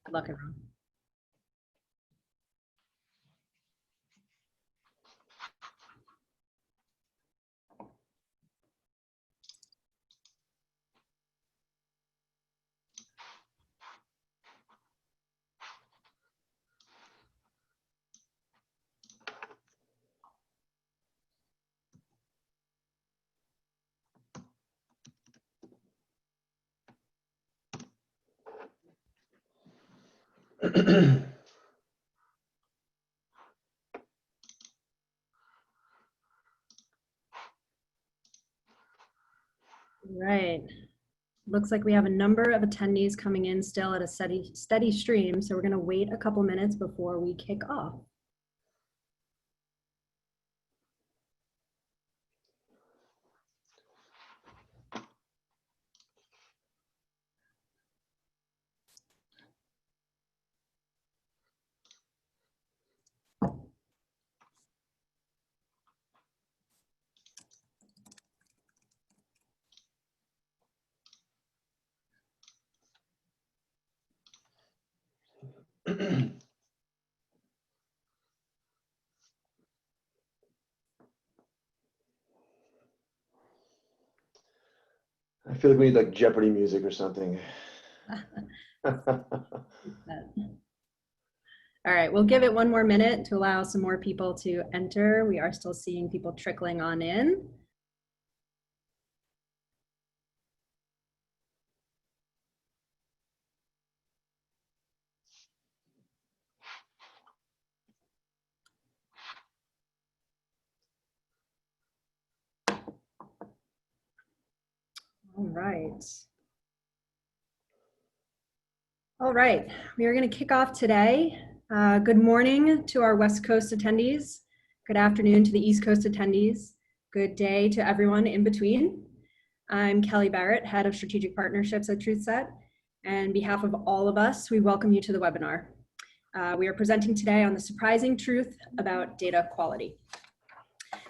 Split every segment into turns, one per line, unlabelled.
Good luck, everyone. Right. Looks like we have a number of attendees coming in still at a steady stream, so we're going to wait a couple minutes before we kick off.
I feel like we need like Jeopardy music or something.
All right, we'll give it one more minute to allow some more people to enter. We are still seeing people trickling on in. All right. All right, we are going to kick off today. Good morning to our West Coast attendees. Good afternoon to the East Coast attendees. Good day to everyone in between. I'm Kelly Barrett, Head of Strategic Partnerships at Truthset. And on behalf of all of us, we welcome you to the webinar. We are presenting today on the surprising truth about data quality.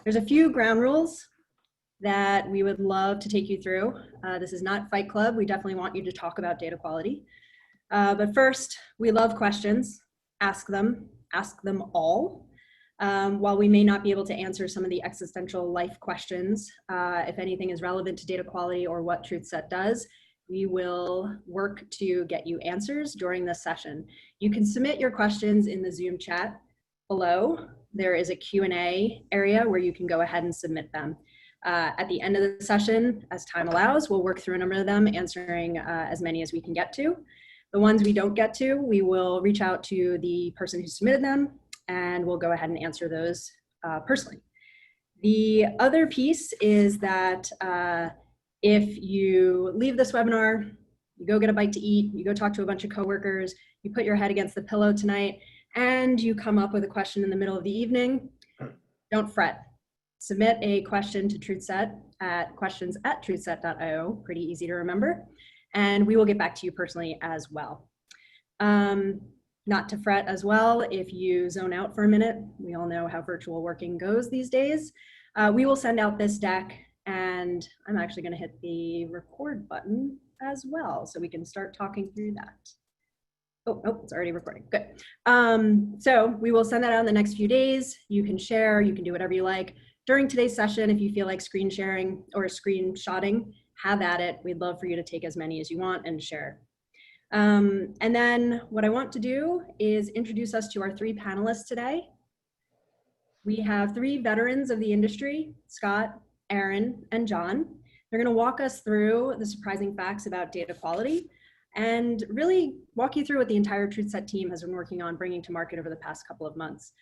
There's a few ground rules that we would love to take you through. This is not Fight Club. We definitely want you to talk about data quality. But first, we love questions. Ask them all. While we may not be able to answer some of the existential life questions, if anything is relevant to data quality or what Truthset does, we will work to get you answers during this session. You can submit your questions in the Zoom chat below. There is a Q&A area where you can go ahead and submit them. At the end of the session, as time allows, we'll work through a number of them, answering as many as we can get to. The ones we don't get to, we will reach out to the person who submitted them, and we'll go ahead and answer those personally. The other piece is that if you leave this webinar, you go get a bite to eat, you go talk to a bunch of coworkers, you put your head against the pillow tonight, and you come up with a question in the middle of the evening, don't fret. Submit a question to Truthset at questions@truthset.io, pretty easy to remember, and we will get back to you personally as well. Not to fret as well if you zone out for a minute. We all know how virtual working goes these days. We will send out this deck, and I'm actually going to hit the record button as well so we can start talking through that. Oh, it's already recording. Good. So we will send that out in the next few days. You can share, you can do whatever you like. During today's session, if you feel like screen sharing or screenshotting, have at it. We'd love for you to take as many as you want and share. And then what I want to do is introduce us to our three panelists today. We have three veterans of the industry, Scott, Aaron, and John. They're going to walk us through the surprising facts about data quality and really walk you through what the entire Truthset team has been working on bringing to market over the past couple of months.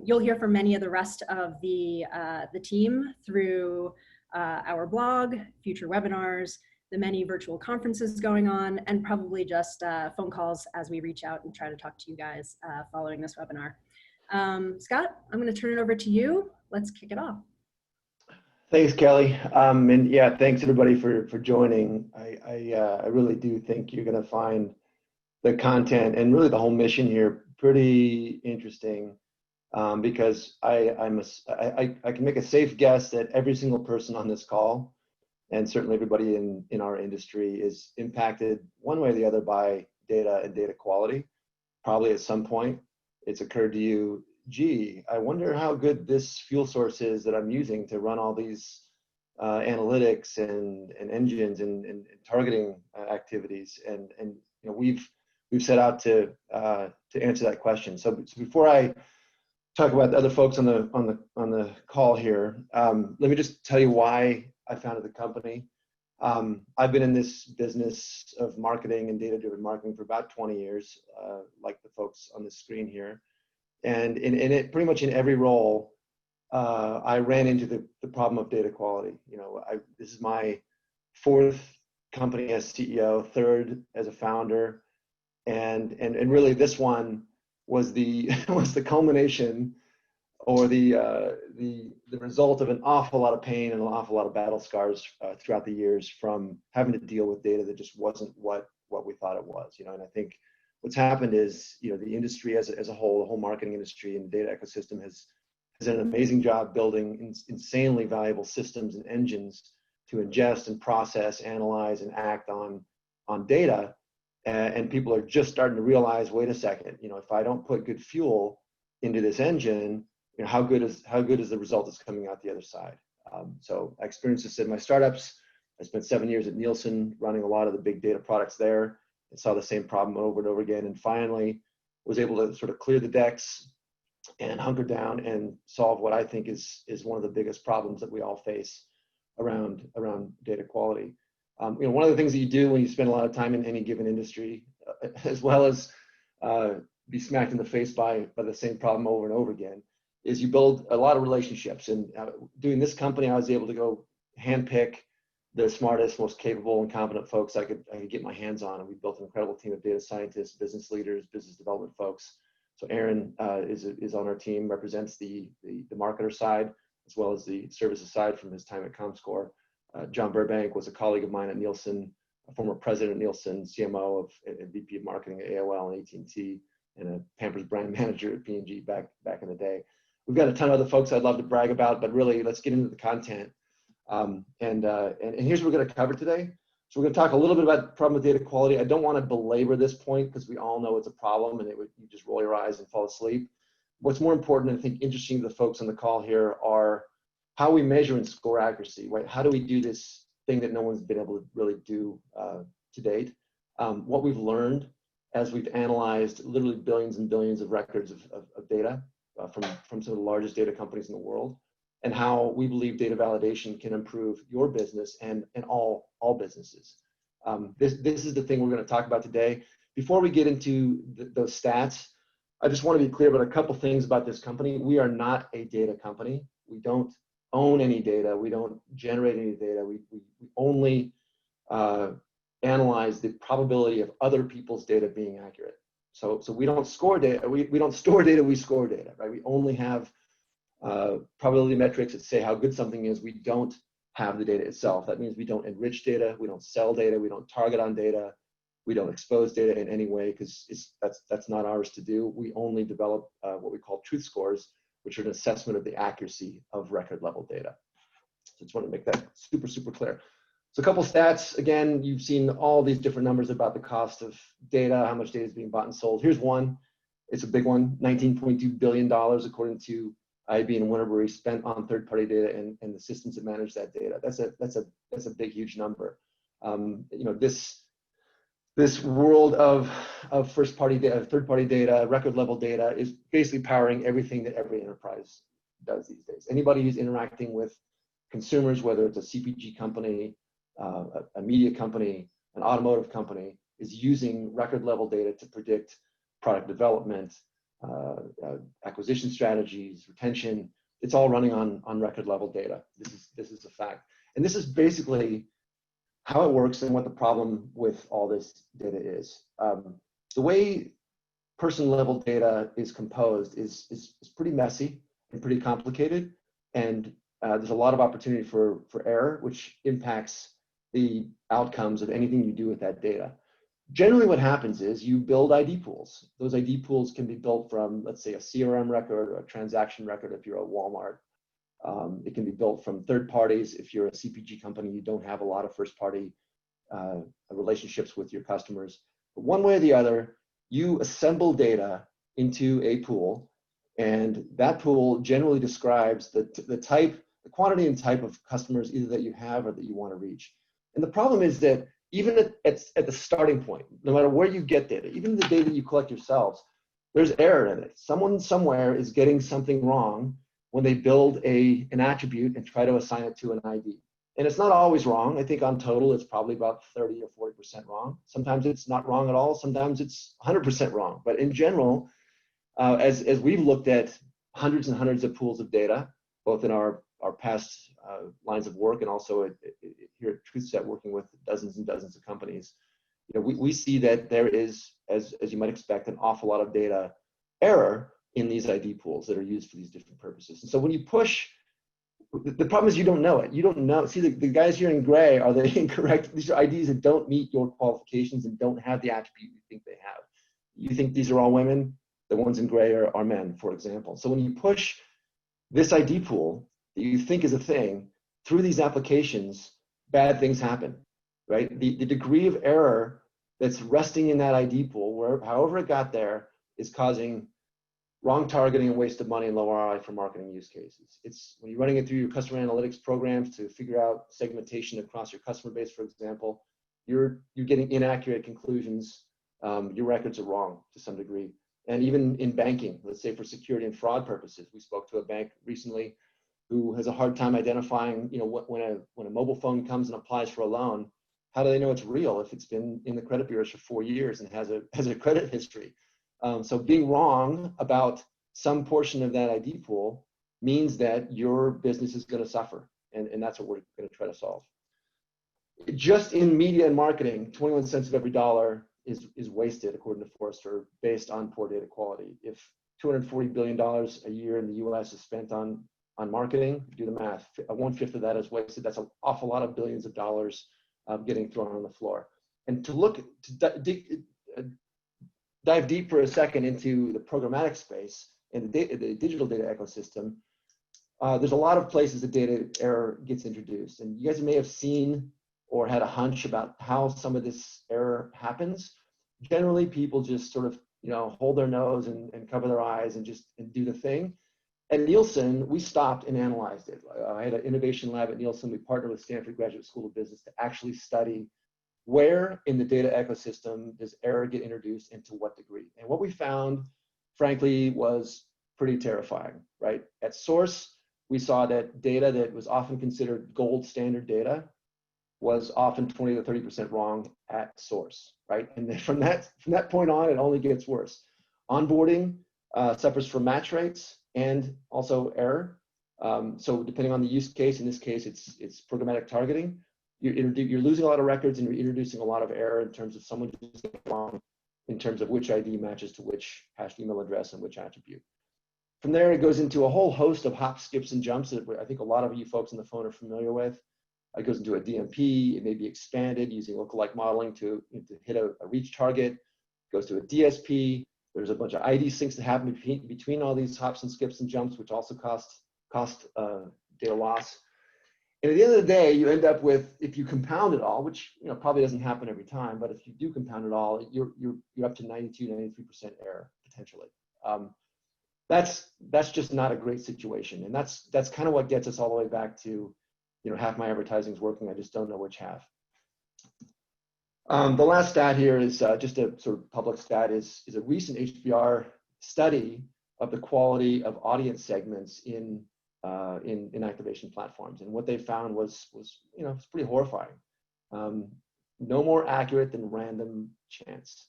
You'll hear from many of the rest of the team through our blog, future webinars, the many virtual conferences going on, and probably just phone calls as we reach out and try to talk to you guys following this webinar. Scott, I'm going to turn it over to you. Let's kick it off.
Thanks, Kelly. And yeah, thanks everybody for joining. I really do think you're going to find the content and really the whole mission here pretty interesting, because I can make a safe guess that every single person on this call, and certainly everybody in our industry, is impacted one way or the other by data and data quality. Probably at some point, it's occurred to you, gee, I wonder how good this fuel source is that I'm using to run all these analytics and engines and targeting activities. And you know, we've set out to answer that question. So before I talk about the other folks on the call here, let me just tell you why I founded the company. I've been in this business of marketing and data-driven marketing for about 20 years, like the folks on the screen here. And in it, pretty much in every role, I ran into the problem of data quality. You know, this is my fourth company as CEO, third as a founder, and really this one was the was the culmination or the result of an awful lot of pain and an awful lot of battle scars throughout the years from having to deal with data that just wasn't what we thought it was. You know, and I think what's happened is, you know, the industry as a whole, the whole marketing industry and the data ecosystem has done an amazing job building insanely valuable systems and engines to ingest and process, analyze, and act on data. And people are just starting to realize, wait a second, you know, if I don't put good fuel into this engine, you know, how good is the result that's coming out the other side? So I experienced this in my startups. I spent 7 years at Nielsen running a lot of the big data products there and saw the same problem over and over again. And finally was able to sort of clear the decks and hunker down and solve what I think is one of the biggest problems that we all face around data quality. You know, one of the things that you do when you spend a lot of time in any given industry, as well as be smacked in the face by the same problem over and over again, is you build a lot of relationships. And doing this company, I was able to go handpick the smartest, most capable and competent folks I could get my hands on. And we built an incredible team of data scientists, business leaders, business development folks. So Aaron is on our team, represents the marketer side, as well as the services side from his time at Comscore. John Burbank was a colleague of mine at Nielsen, a former president at Nielsen, CMO and VP of marketing at AOL and AT&T, and a Pampers brand manager at P&G back in the day. We've got a ton of other folks I'd love to brag about, but really let's get into the content. And here's what we're going to cover today. So we're going to talk a little bit about the problem with data quality. I don't want to belabor this point because we all know it's a problem and you just roll your eyes and fall asleep. What's more important, and I think interesting to the folks on the call here, are how we measure and score accuracy, right? How do we do this thing that no one's been able to really do to date? What we've learned as we've analyzed literally billions and billions of records of data from some of the largest data companies in the world, and how we believe data validation can improve your business and all businesses. This is the thing we're going to talk about today. Before we get into those stats, I just want to be clear about a couple things about this company. We are not a data company. We don't own any data. We don't generate any data. We only analyze the probability of other people's data being accurate. So we don't score data. We don't store data. We score data, right? We only have probability metrics that say how good something is. We don't have the data itself. That means we don't enrich data. We don't sell data. We don't target on data. We don't expose data in any way because that's not ours to do. We only develop what we call truth scores, which are an assessment of the accuracy of record level data. So I just want to make that super clear. So a couple stats. Again, you've seen all these different numbers about the cost of data, how much data is being bought and sold. Here's one. It's a big one, $19.2 billion according to IAB and Winterbury spent on third-party data and the systems that manage that data. That's a big, huge number. You know, this world of first-party data, third-party data, record-level data is basically powering everything that every enterprise does these days. Anybody who's interacting with consumers, whether it's a CPG company, a media company, an automotive company, is using record-level data to predict product development, acquisition strategies, retention. It's all running on record-level data. This is a fact, and this is basically how it works and what the problem with all this data is. The way person-level data is composed is pretty messy and pretty complicated, and there's a lot of opportunity for error, which impacts the outcomes of anything you do with that data. Generally, what happens is you build ID pools. Those ID pools can be built from, let's say, a CRM record or a transaction record if you're a Walmart. It can be built from third parties. If you're a CPG company, you don't have a lot of first-party relationships with your customers. one way or the other, you assemble data into a pool, and that pool generally describes the type, the quantity and type of customers either that you have or that you want to reach. And the problem is that even at the starting point, no matter where you get data, even the data you collect yourselves, there's error in it. Someone somewhere is getting something wrong when they build an attribute and try to assign it to an ID. And it's not always wrong. I think on total, it's probably about 30 or 40% wrong. Sometimes it's not wrong at all. Sometimes it's 100% wrong. But in general, as we've looked at hundreds and hundreds of pools of data, both in our past lines of work and also here at Truthset, working with dozens and dozens of companies, we see that there is, as you might expect, an awful lot of data error in these ID pools that are used for these different purposes. And so when you push, the problem is you don't know it. You don't know. See, the guys here in gray, are they incorrect? These are IDs that don't meet your qualifications and don't have the attribute you think they have. You think these are all women? The ones in gray are men, for example. So when you push this ID pool that you think is a thing through these applications, bad things happen, right? The degree of error that's resting in that ID pool, however it got there, is causing wrong targeting and waste of money and low ROI for marketing use cases. It's when you're running it through your customer analytics programs to figure out segmentation across your customer base, for example, you're getting inaccurate conclusions. Your records are wrong to some degree. And even in banking, let's say for security and fraud purposes, we spoke to a bank recently who has a hard time identifying, when a mobile phone comes and applies for a loan, how do they know it's real if it's been in the credit bureaus for 4 years and has a credit history? So being wrong about some portion of that ID pool means that your business is going to suffer, and that's what we're going to try to solve. Just in media and marketing, 21 cents of every dollar is wasted, according to Forrester, based on poor data quality. If $240 billion a year in the US is spent on marketing, do the math. 1/5 of that is wasted. That's an awful lot of billions of dollars getting thrown on the floor. And to dive deep for a second into the programmatic space and the digital data ecosystem, there's a lot of places the data error gets introduced. And you guys may have seen or had a hunch about how some of this error happens. Generally, people just sort of hold their nose and cover their eyes and do the thing. At Nielsen, we stopped and analyzed it. I had an innovation lab at Nielsen. We partnered with Stanford Graduate School of Business to actually study where in the data ecosystem does error get introduced and to what degree. And what we found, frankly, was pretty terrifying, right? At source, we saw that data that was often considered gold standard data was often 20 to 30% wrong at source, right? And then from that point on, it only gets worse. Onboarding suffers from match rates and also error. So depending on the use case, in this case, it's programmatic targeting. You're losing a lot of records and you're introducing a lot of error in terms of someone just getting wrong in terms of which ID matches to which hashed email address and which attribute. From there, it goes into a whole host of hops, skips, and jumps that I think a lot of you folks on the phone are familiar with. It goes into a DMP. It may be expanded using lookalike modeling to hit a reach target. It goes to a DSP. There's a bunch of ID syncs that happen between all these hops and skips and jumps, which also cost data loss. And at the end of the day, you end up with, if you compound it all, which probably doesn't happen every time, but if you do compound it all, you're up to 92, 93% error potentially. That's just not a great situation, and that's kind of what gets us all the way back to, half my advertising is working, I just don't know which half. The last stat here is just a sort of public stat is a recent HBR study of the quality of audience segments in activation platforms, and what they found was it's pretty horrifying. No more accurate than random chance.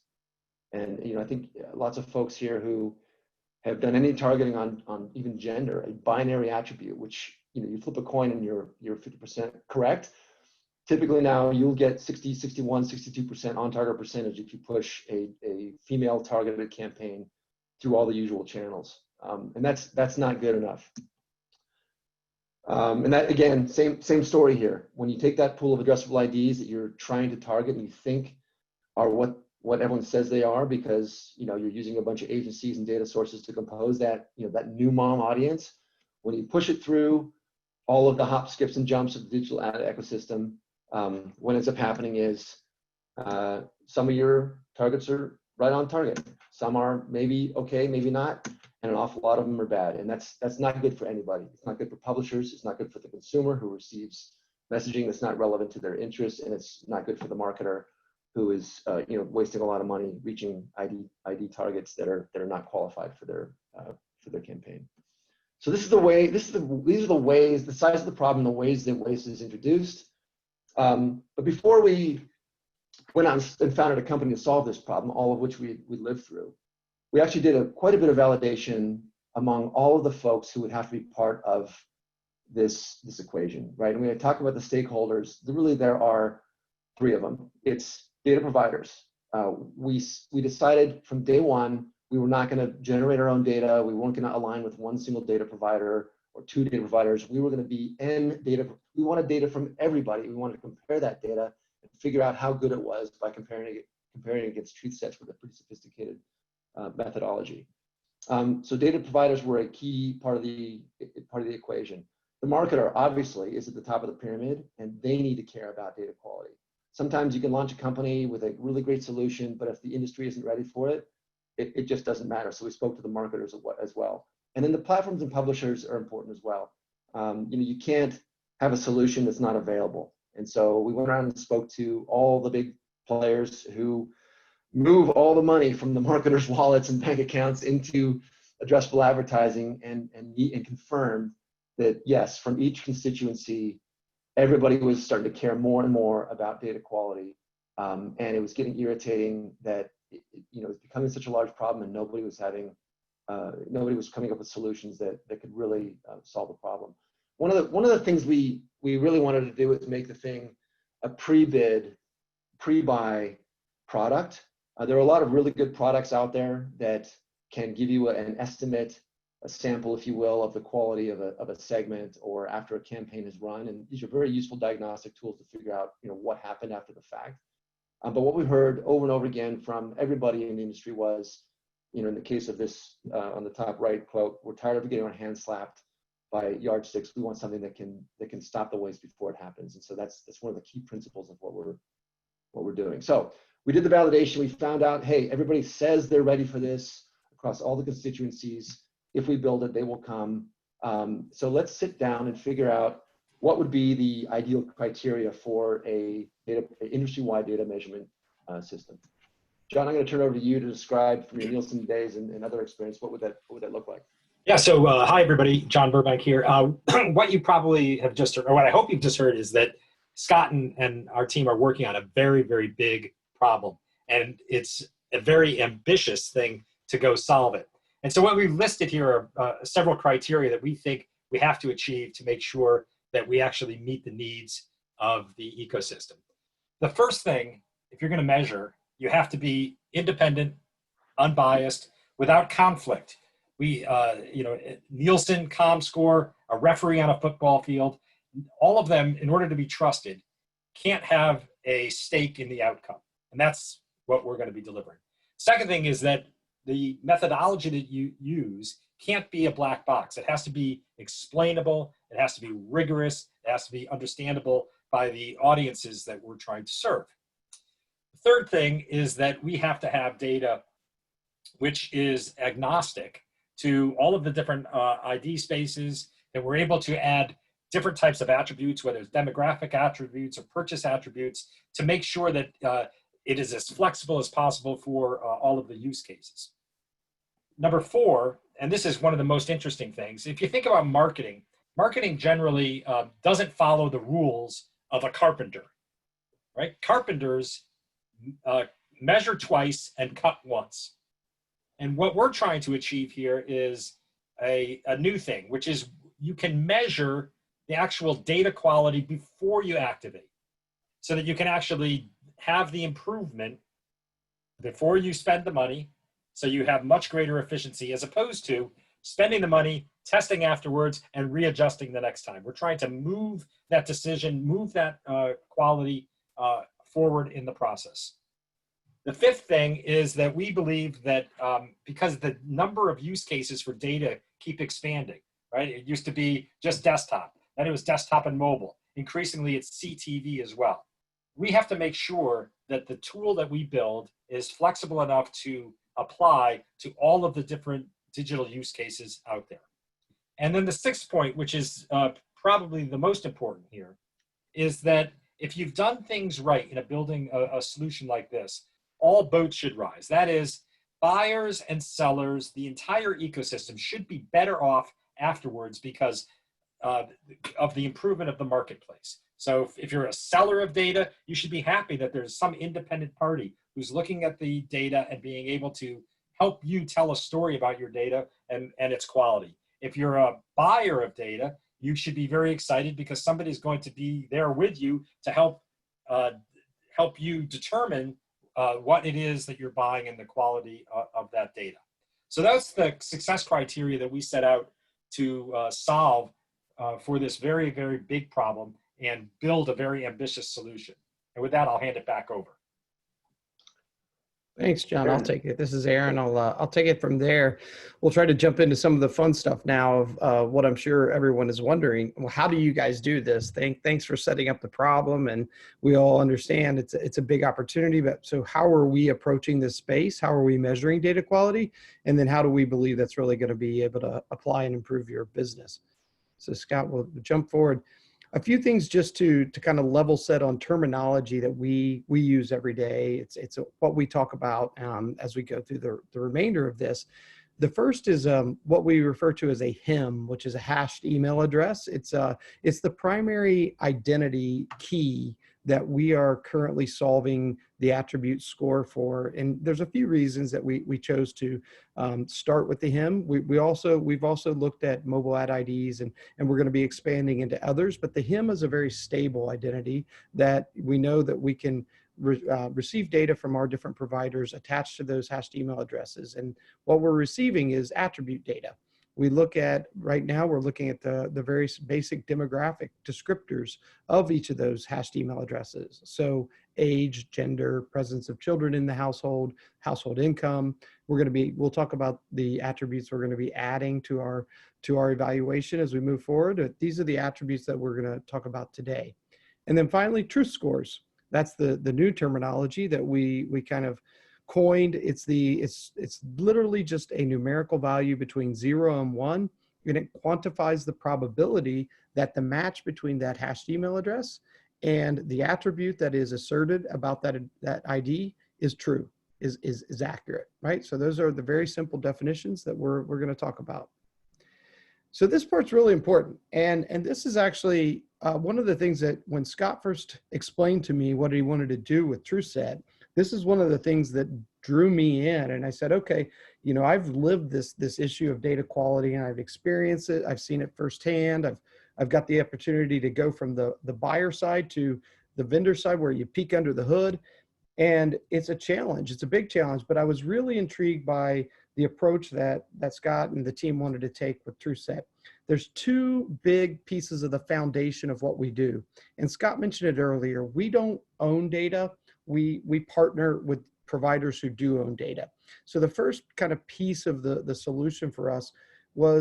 And I think lots of folks here who have done any targeting on even gender, a binary attribute, which you flip a coin and you're 50% correct. Typically now you'll get 60, 61, 62% on target percentage if you push a female targeted campaign through all the usual channels, and that's not good enough. And that, again, same story here. When you take that pool of addressable IDs that you're trying to target and you think are what everyone says they are, because you're using a bunch of agencies and data sources to compose that that new mom audience, when you push it through all of the hops, skips, and jumps of the digital ad ecosystem, what ends up happening is some of your targets are right on target. Some are maybe okay, maybe not, and an awful lot of them are bad. And that's not good for anybody. It's not good for publishers. It's not good for the consumer who receives messaging that's not relevant to their interests, and it's not good for the marketer who is wasting a lot of money reaching ID targets that are not qualified for their campaign. So this is the way. These are the ways, the size of the problem, the ways that waste is introduced. But before we went out and founded a company to solve this problem, all of which we lived through, we actually did quite a bit of validation among all of the folks who would have to be part of this equation, right? And when I talk about the stakeholders, there are three of them. It's data providers. We decided from day one we were not going to generate our own data. We weren't going to align with one single data provider or two data providers. We were going to be N data. We wanted data from everybody. We wanted to compare that data and figure out how good it was by comparing it against truth sets with a pretty sophisticated methodology. So data providers were a key part of the equation. The marketer obviously is at the top of the pyramid, and they need to care about data quality. Sometimes you can launch a company with a really great solution, but if the industry isn't ready for it, it just doesn't matter. So we spoke to the marketers as well. And then the platforms and publishers are important as well. You can't have a solution that's not available. And so we went around and spoke to all the big players who move all the money from the marketers' wallets and bank accounts into addressable advertising, and confirmed that yes, from each constituency, everybody was starting to care more and more about data quality. And it was getting irritating that it was becoming such a large problem, and nobody was coming up with solutions that could really solve the problem. One of the things we really wanted to do was make the thing a pre-bid, pre-buy product. There are a lot of really good products out there that can give you an estimate, a sample, if you will, of the quality of a segment or after a campaign is run. And these are very useful diagnostic tools to figure out what happened after the fact. But what we heard over and over again from everybody in the industry was, in the case of this on the top right quote, we're tired of getting our hands slapped by yardsticks. We want something that can stop the waste before it happens. And so that's one of the key principles of what we're doing. So we did the validation. We found out, hey, everybody says they're ready for this across all the constituencies. If we build it, they will come. So let's sit down and figure out what would be the ideal criteria for a industry-wide data measurement system. John, I'm going to turn it over to you to describe from your Nielsen days and other experience, what would that look like?
Yeah, so hi everybody, John Burbank here. What you probably have just heard, or what I hope you've just heard, is that Scott and our team are working on a very, very big problem. And it's a very ambitious thing to go solve it. And so what we've listed here are several criteria that we think we have to achieve to make sure that we actually meet the needs of the ecosystem. The first thing, if you're going to measure, you have to be independent, unbiased, without conflict. Nielsen, ComScore, a referee on a football field, all of them, in order to be trusted, can't have a stake in the outcome. And that's what we're going to be delivering. Second thing is that the methodology that you use can't be a black box. It has to be explainable. It has to be rigorous. It has to be understandable by the audiences that we're trying to serve. The third thing is that we have to have data which is agnostic to all of the different ID spaces, that we're able to add different types of attributes, whether it's demographic attributes or purchase attributes, to make sure that it is as flexible as possible for all of the use cases. Number four, and this is one of the most interesting things, if you think about marketing, marketing generally doesn't follow the rules of a carpenter, right? Carpenters measure twice and cut once. And what we're trying to achieve here is a new thing, which is you can measure the actual data quality before you activate, so that you can actually have the improvement before you spend the money, so you have much greater efficiency, as opposed to spending the money, testing afterwards, and readjusting the next time. We're trying to move that decision, move that quality forward in the process. The fifth thing is that we believe that because the number of use cases for data keep expanding, right? It used to be just desktop, then it was desktop and mobile. Increasingly, it's CTV as well. we have to make sure that the tool that we build is flexible enough to apply to all of the different digital use cases out there. And then the sixth point, which is probably the most important here, is that if you've done things right in building a solution like this, all boats should rise. That is, buyers and sellers, the entire ecosystem should be better off afterwards because of the improvement of the marketplace. So if you're a seller of data, you should be happy that there's some independent party who's looking at the data and being able to help you tell a story about your data and its quality. If you're a buyer of data, you should be very excited because somebody's going to be there with you to help you determine what it is that you're buying and the quality of that data. So that's the success criteria that we set out to solve for this very, very big problem and build a very ambitious solution. And with that, I'll hand it back over.
Thanks, John. I'll take it. This is Aaron. I'll take it from there. We'll try to jump into some of the fun stuff now of what I'm sure everyone is wondering. Well, how do you guys do this? Thanks for setting up the problem, and we all understand it's a big opportunity. But so, how are we approaching this space? How are we measuring data quality? And then, how do we believe that's really going to be able to apply and improve your business? So, Scott, we'll jump forward. A few things just to kind of level set on terminology that we use every day. It's what we talk about as we go through the remainder of this. The first is what we refer to as a HIM, which is a hashed email address. It's the primary identity key that we are currently solving the attribute score for. And there's a few reasons that we chose to start with the HIM. We've also looked at mobile ad IDs and we're going to be expanding into others, but the HIM is a very stable identity that we know that we can receive data from our different providers attached to those hashed email addresses. And what we're receiving is attribute data. We look at, right now, we're looking at the very basic demographic descriptors of each of those hashed email addresses. So age, gender, presence of children in the household, household income. We'll talk about the attributes we're going to be adding to our evaluation as we move forward. These are the attributes that we're going to talk about today. And then finally, truth scores. That's the new terminology that we kind of coined. It's literally just a numerical value between 0 and 1, and it quantifies the probability that the match between that hashed email address and the attribute that is asserted about that ID is true, is accurate, right? So those are the very simple definitions that we're going to talk about. So this part's really important, and this is actually one of the things that when Scott first explained to me what he wanted to do with Truthset, this is one of the things that drew me in. And I said, okay, I've lived this issue of data quality and I've experienced it. I've seen it firsthand. I've got the opportunity to go from the buyer side to the vendor side where you peek under the hood. And it's a challenge. It's a big challenge, but I was really intrigued by the approach that Scott and the team wanted to take with Truthset. There's two big pieces of the foundation of what we do. And Scott mentioned it earlier. We don't own data. We partner with providers who do own data. So the first kind of piece of the solution for us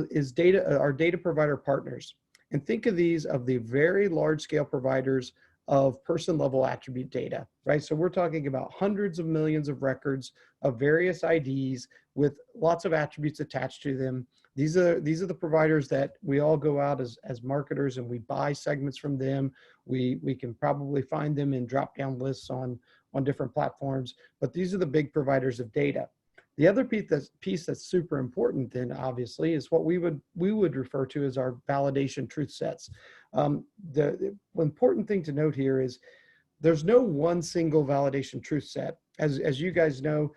is our data provider partners. And think of these of the very large scale providers of person level attribute data, right? So we're talking about hundreds of millions of records of various IDs with lots of attributes attached to them. These are the providers that we all go out as marketers and we buy segments from them. We can probably find them in drop down lists on different platforms, but these are the big providers of data. The other piece that's super important then obviously is what we would refer to as our validation truth sets. The important thing to note here is there's no one single validation truth set. As you guys know,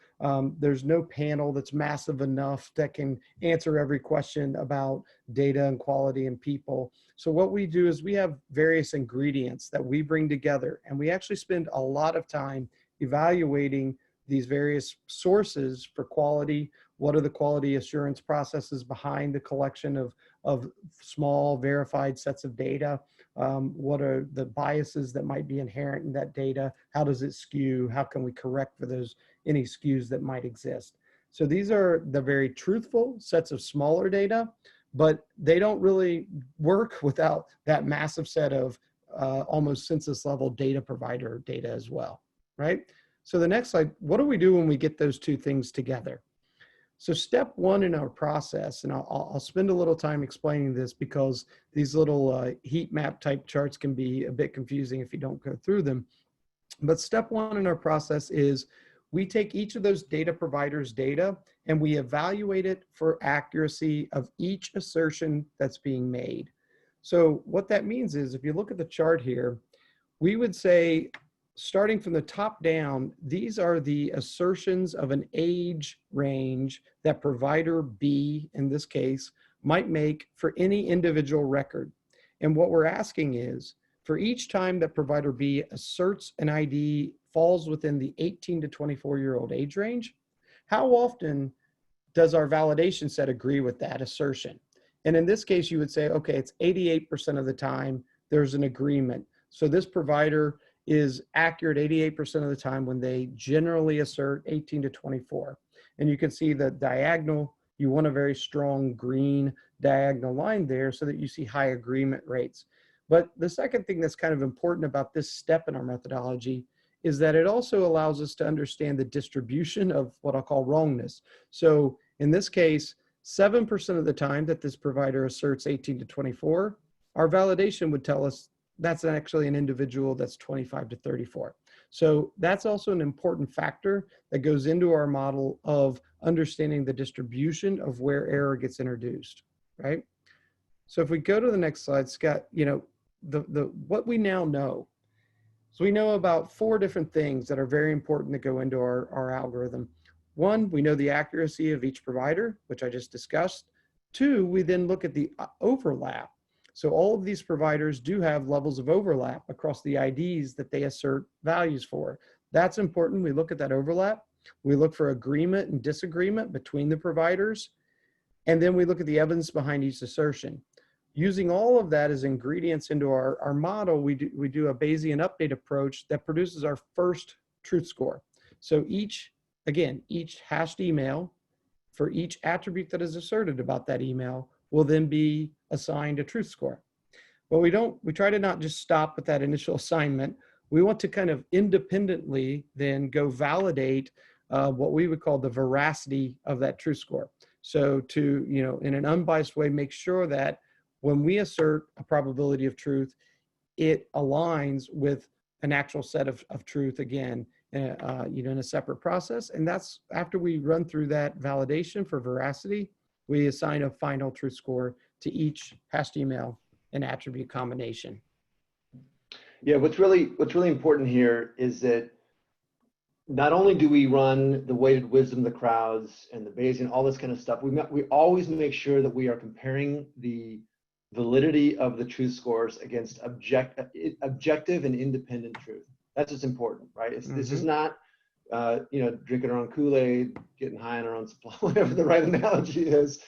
there's no panel that's massive enough that can answer every question about data and quality and people. So what we do is we have various ingredients that we bring together, and we actually spend a lot of time evaluating these various sources for quality. What are the quality assurance processes behind the collection of small verified sets of data? What are the biases that might be inherent in that data? How does it skew? How can we correct for any skews that might exist? So these are the very truthful sets of smaller data, but they don't really work without that massive set of almost census level data provider data as well, right? So the next slide, what do we do when we get those two things together? So step one in our process, and I'll spend a little time explaining this because these little heat map type charts can be a bit confusing if you don't go through them. But step one in our process is we take each of those data providers' data and we evaluate it for accuracy of each assertion that's being made. So what that means is if you look at the chart here, we would say, starting from the top down, these are the assertions of an age range that provider B, in this case, might make for any individual record. And what we're asking is, for each time that provider B asserts an ID falls within the 18 to 24-year-old age range, how often does our validation set agree with that assertion? And in this case, you would say, okay, it's 88% of the time there's an agreement. So this provider is accurate 88% of the time when they generally assert 18 to 24. And you can see the diagonal, you want a very strong green diagonal line there so that you see high agreement rates. But the second thing that's kind of important about this step in our methodology is that it also allows us to understand the distribution of what I'll call wrongness. So in this case, 7% of the time that this provider asserts 18 to 24, our validation would tell us that's actually an individual that's 25 to 34. So that's also an important factor that goes into our model of understanding the distribution of where error gets introduced, right? So if we go to the next slide, Scott, you know, what we now know. So we know about 4 different things that are very important to go into our algorithm. 1, we know the accuracy of each provider, which I just discussed. 2, we then look at the overlap. So all of these providers do have levels of overlap across the IDs that they assert values for. That's important. We look at that overlap. We look for agreement and disagreement between the providers. And then we look at the evidence behind each assertion. Using all of that as ingredients into our model, we do a Bayesian update approach that produces our first truth score. So each hashed email for each attribute that is asserted about that email will then be assigned a truth score. But we try to not just stop at that initial assignment. We want to kind of independently then go validate what we would call the veracity of that truth score. So to, you know, in an unbiased way, make sure that when we assert a probability of truth, it aligns with an actual set of truth again, you know, in a separate process. And that's after we run through that validation for veracity, we assign a final truth score to each hashed email and attribute combination.
Yeah, what's really important here is that not only do we run the weighted wisdom of the crowds and the Bayesian, all this kind of stuff, we always make sure that we are comparing the validity of the truth scores against objective and independent truth. That's what's important, right? This is not, you know, drinking our own Kool-Aid, getting high on our own supply, whatever the right analogy is.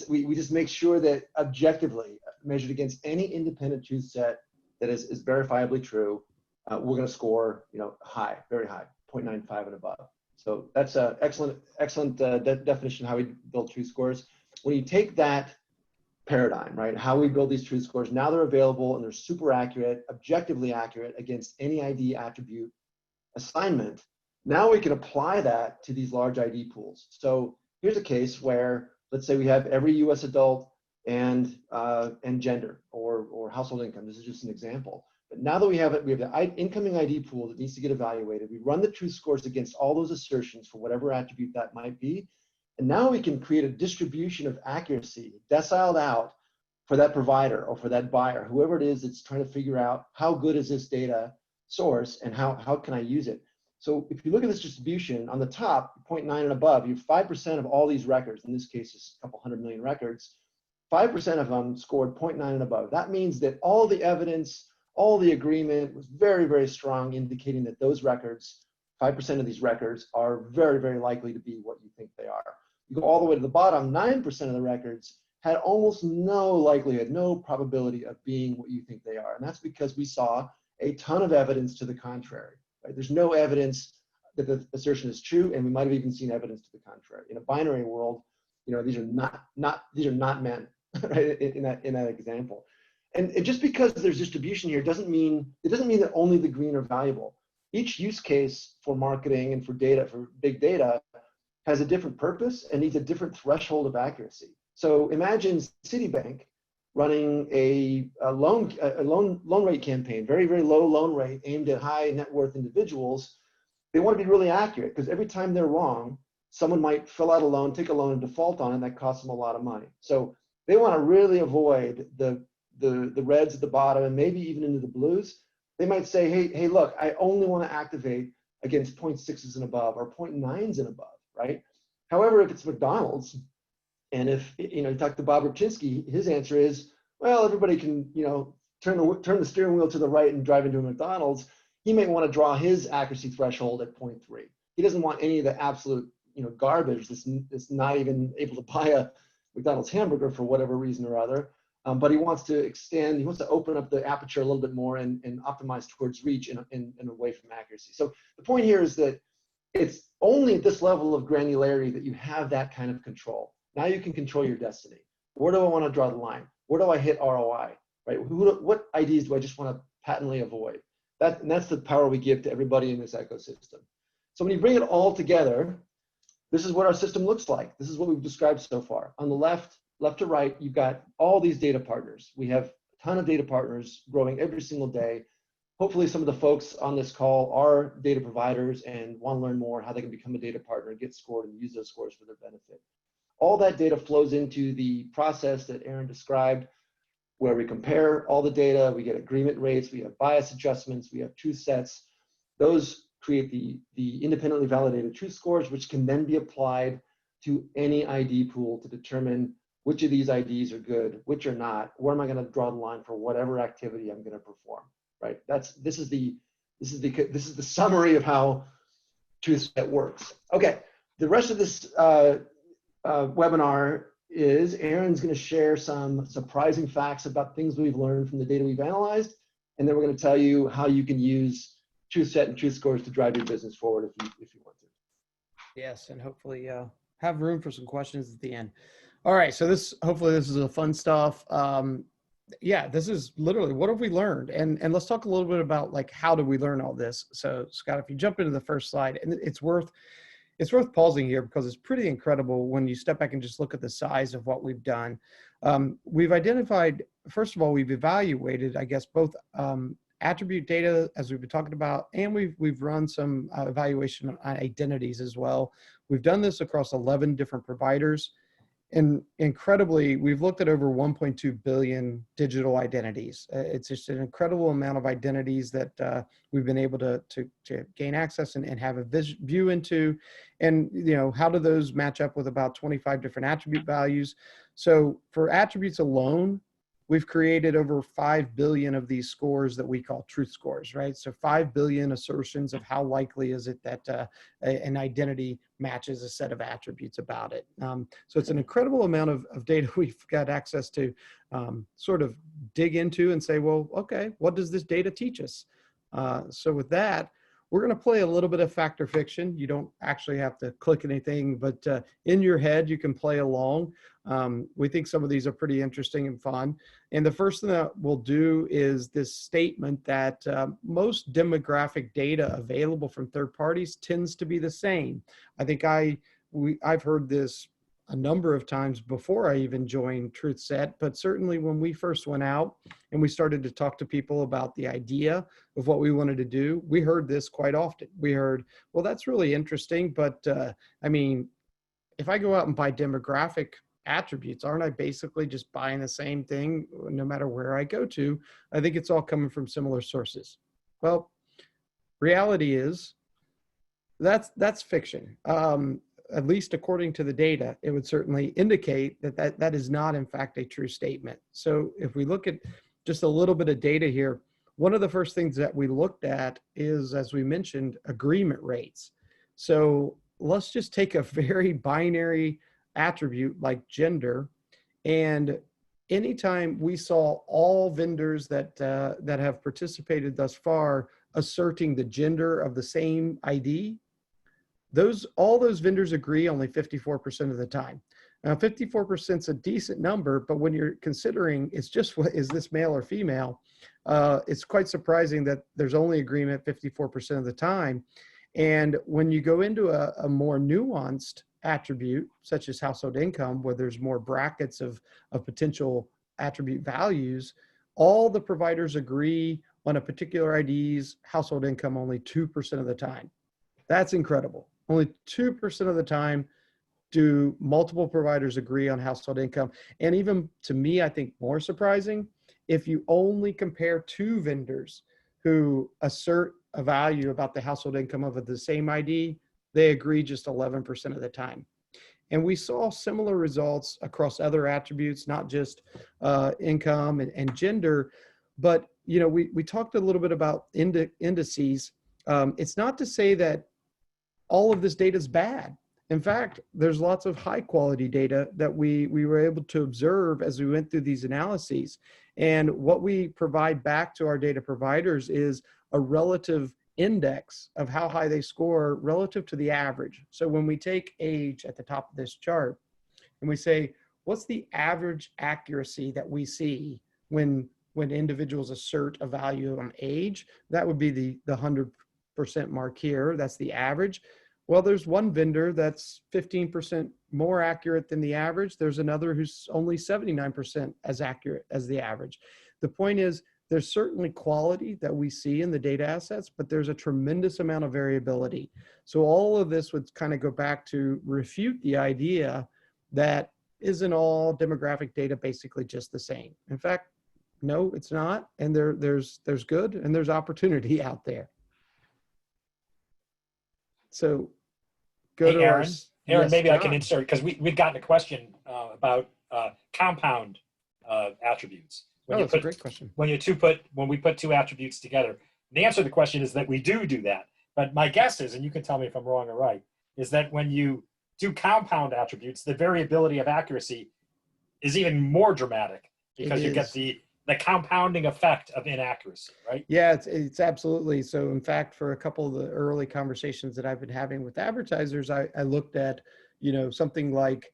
We just make sure that objectively, measured against any independent truth set that is verifiably true, we're going to score, you know, high, very high, 0.95 and above. So that's an excellent definition of how we build truth scores. When you take that paradigm, right, how we build these truth scores, now they're available and they're super accurate, objectively accurate against any ID attribute assignment. Now we can apply that to these large ID pools. So here's a case where, let's say we have every US adult and gender or household income. This is just an example. But now that we have it, we have the incoming ID pool that needs to get evaluated. We run the truth scores against all those assertions for whatever attribute that might be. And now we can create a distribution of accuracy deciled out for that provider or for that buyer, whoever it is that's trying to figure out how good is this data source and how can I use it. So if you look at this distribution on the top, 0.9 and above, you have 5% of all these records. In this case, it's a couple 100 million records. 5% of them scored 0.9 and above. That means that all the evidence, all the agreement was very, very strong, indicating that those records, 5% of these records are very, very likely to be what you think they are. You go all the way to the bottom, 9% of the records had almost no likelihood, no probability of being what you think they are. And that's because we saw a ton of evidence to the contrary. Right? There's no evidence that the assertion is true, and we might have even seen evidence to the contrary. In a binary world, you know, these are not men, right? In that example. And just because there's distribution here doesn't mean that only the green are valuable. Each use case for marketing and for data, for big data, has a different purpose and needs a different threshold of accuracy. So imagine Citibank running a loan rate campaign, very, very low loan rate aimed at high net worth individuals. They want to be really accurate because every time they're wrong, someone might fill out a loan, take a loan and default on it, and that costs them a lot of money. So they want to really avoid the reds at the bottom and maybe even into the blues. They might say, hey, look, I only want to activate against 0.6s and above or 0.9s and above, right? However, if it's McDonald's, and if you talk to Bob Rupchinski, his answer is, well, everybody can turn the steering wheel to the right and drive into a McDonald's. He may want to draw his accuracy threshold at 0.3. He doesn't want any of the absolute garbage that's not even able to buy a McDonald's hamburger for whatever reason or other. But he wants to extend, he wants to open up the aperture a little bit more and optimize towards reach and away from accuracy. So the point here is that it's only at this level of granularity that you have that kind of control. Now you can control your destiny. Where do I want to draw the line? Where do I hit ROI, right? What IDs do I just want to patently avoid? And that's the power we give to everybody in this ecosystem. So when you bring it all together, this is what our system looks like. This is what we've described so far. On the left to right, you've got all these data partners. We have a ton of data partners growing every single day. Hopefully some of the folks on this call are data providers and want to learn more how they can become a data partner and get scored and use those scores for their benefit. All that data flows into the process that Aaron described, where we compare all the data, we get agreement rates, we have bias adjustments, we have truth sets. Those create the independently validated truth scores, which can then be applied to any ID pool to determine which of these IDs are good, which are not. Where am I going to draw the line for whatever activity I'm going to perform? Right. This is the summary of how Truthset works. Okay. The rest of this webinar is Aaron's going to share some surprising facts about things we've learned from the data we've analyzed, and then we're going to tell you how you can use Truthset and truth scores to drive your business forward if you want to.
Yes, and hopefully have room for some questions at the end. All right, so hopefully this is a fun stuff. Yeah, this is literally what have we learned, and let's talk a little bit about like how did we learn all this. So Scott, if you jump into the first slide, and it's worth pausing here because it's pretty incredible when you step back and just look at the size of what we've done. We've identified, first of all, we've evaluated, I guess, both attribute data as we've been talking about, and we've run some evaluation on identities as well. We've done this across 11 different providers. And incredibly, we've looked at over 1.2 billion digital identities. It's just an incredible amount of identities that we've been able to gain access and have a view into. And how do those match up with about 25 different attribute values? So for attributes alone, we've created over 5 billion of these scores that we call truth scores, right? So 5 billion assertions of how likely is it that an identity matches a set of attributes about it. So it's an incredible amount of data we've got access to sort of dig into and say, well, okay, what does this data teach us? So with that, we're going to play a little bit of fact or fiction. You don't actually have to click anything, but in your head, you can play along. We think some of these are pretty interesting and fun. And the first thing that we'll do is this statement that most demographic data available from third parties tends to be the same. I think I've heard this a number of times before I even joined Truthset, but certainly when we first went out and we started to talk to people about the idea of what we wanted to do, we heard this quite often. We heard, well, that's really interesting, but I mean, if I go out and buy demographic attributes, aren't I basically just buying the same thing no matter where I go to? I think it's all coming from similar sources. Well, reality is that's fiction. At least according to the data, it would certainly indicate that is not in fact a true statement. So if we look at just a little bit of data here, one of the first things that we looked at is, as we mentioned, agreement rates. So let's just take a very binary attribute like gender, and anytime we saw all vendors that have participated thus far asserting the gender of the same ID, all those vendors agree only 54% of the time. Now, 54% is a decent number, but when you're considering it's just what is this male or female, it's quite surprising that there's only agreement 54% of the time. And when you go into a more nuanced attribute, such as household income, where there's more brackets of potential attribute values, all the providers agree on a particular ID's household income only 2% of the time. That's incredible. Only 2% of the time do multiple providers agree on household income. And even to me, I think more surprising, if you only compare two vendors who assert a value about the household income of the same ID, they agree just 11% of the time. And we saw similar results across other attributes, not just income and gender, but we talked a little bit about indices. It's not to say that all of this data is bad. In fact, there's lots of high quality data that we were able to observe as we went through these analyses. And what we provide back to our data providers is a relative index of how high they score relative to the average. So when we take age at the top of this chart and we say, what's the average accuracy that we see when individuals assert a value on age, that would be the 100% mark here. That's the average. Well, there's one vendor that's 15% more accurate than the average. There's another who's only 79% as accurate as the average. The point is, there's certainly quality that we see in the data assets, but there's a tremendous amount of variability. So all of this would kind of go back to refute the idea that isn't all demographic data basically just the same. In fact, no, it's not. And there's good and there's opportunity out there. So go to
Aaron,
yes,
maybe
John.
I can insert, because we've gotten a question about compound attributes.
That's a great question.
When we put two attributes together, the answer to the question is that we do that. But my guess is, and you can tell me if I'm wrong or right, is that when you do compound attributes, the variability of accuracy is even more dramatic because you get the compounding effect of inaccuracy, right?
Yeah, it's absolutely. So in fact, for a couple of the early conversations that I've been having with advertisers, I looked at, something like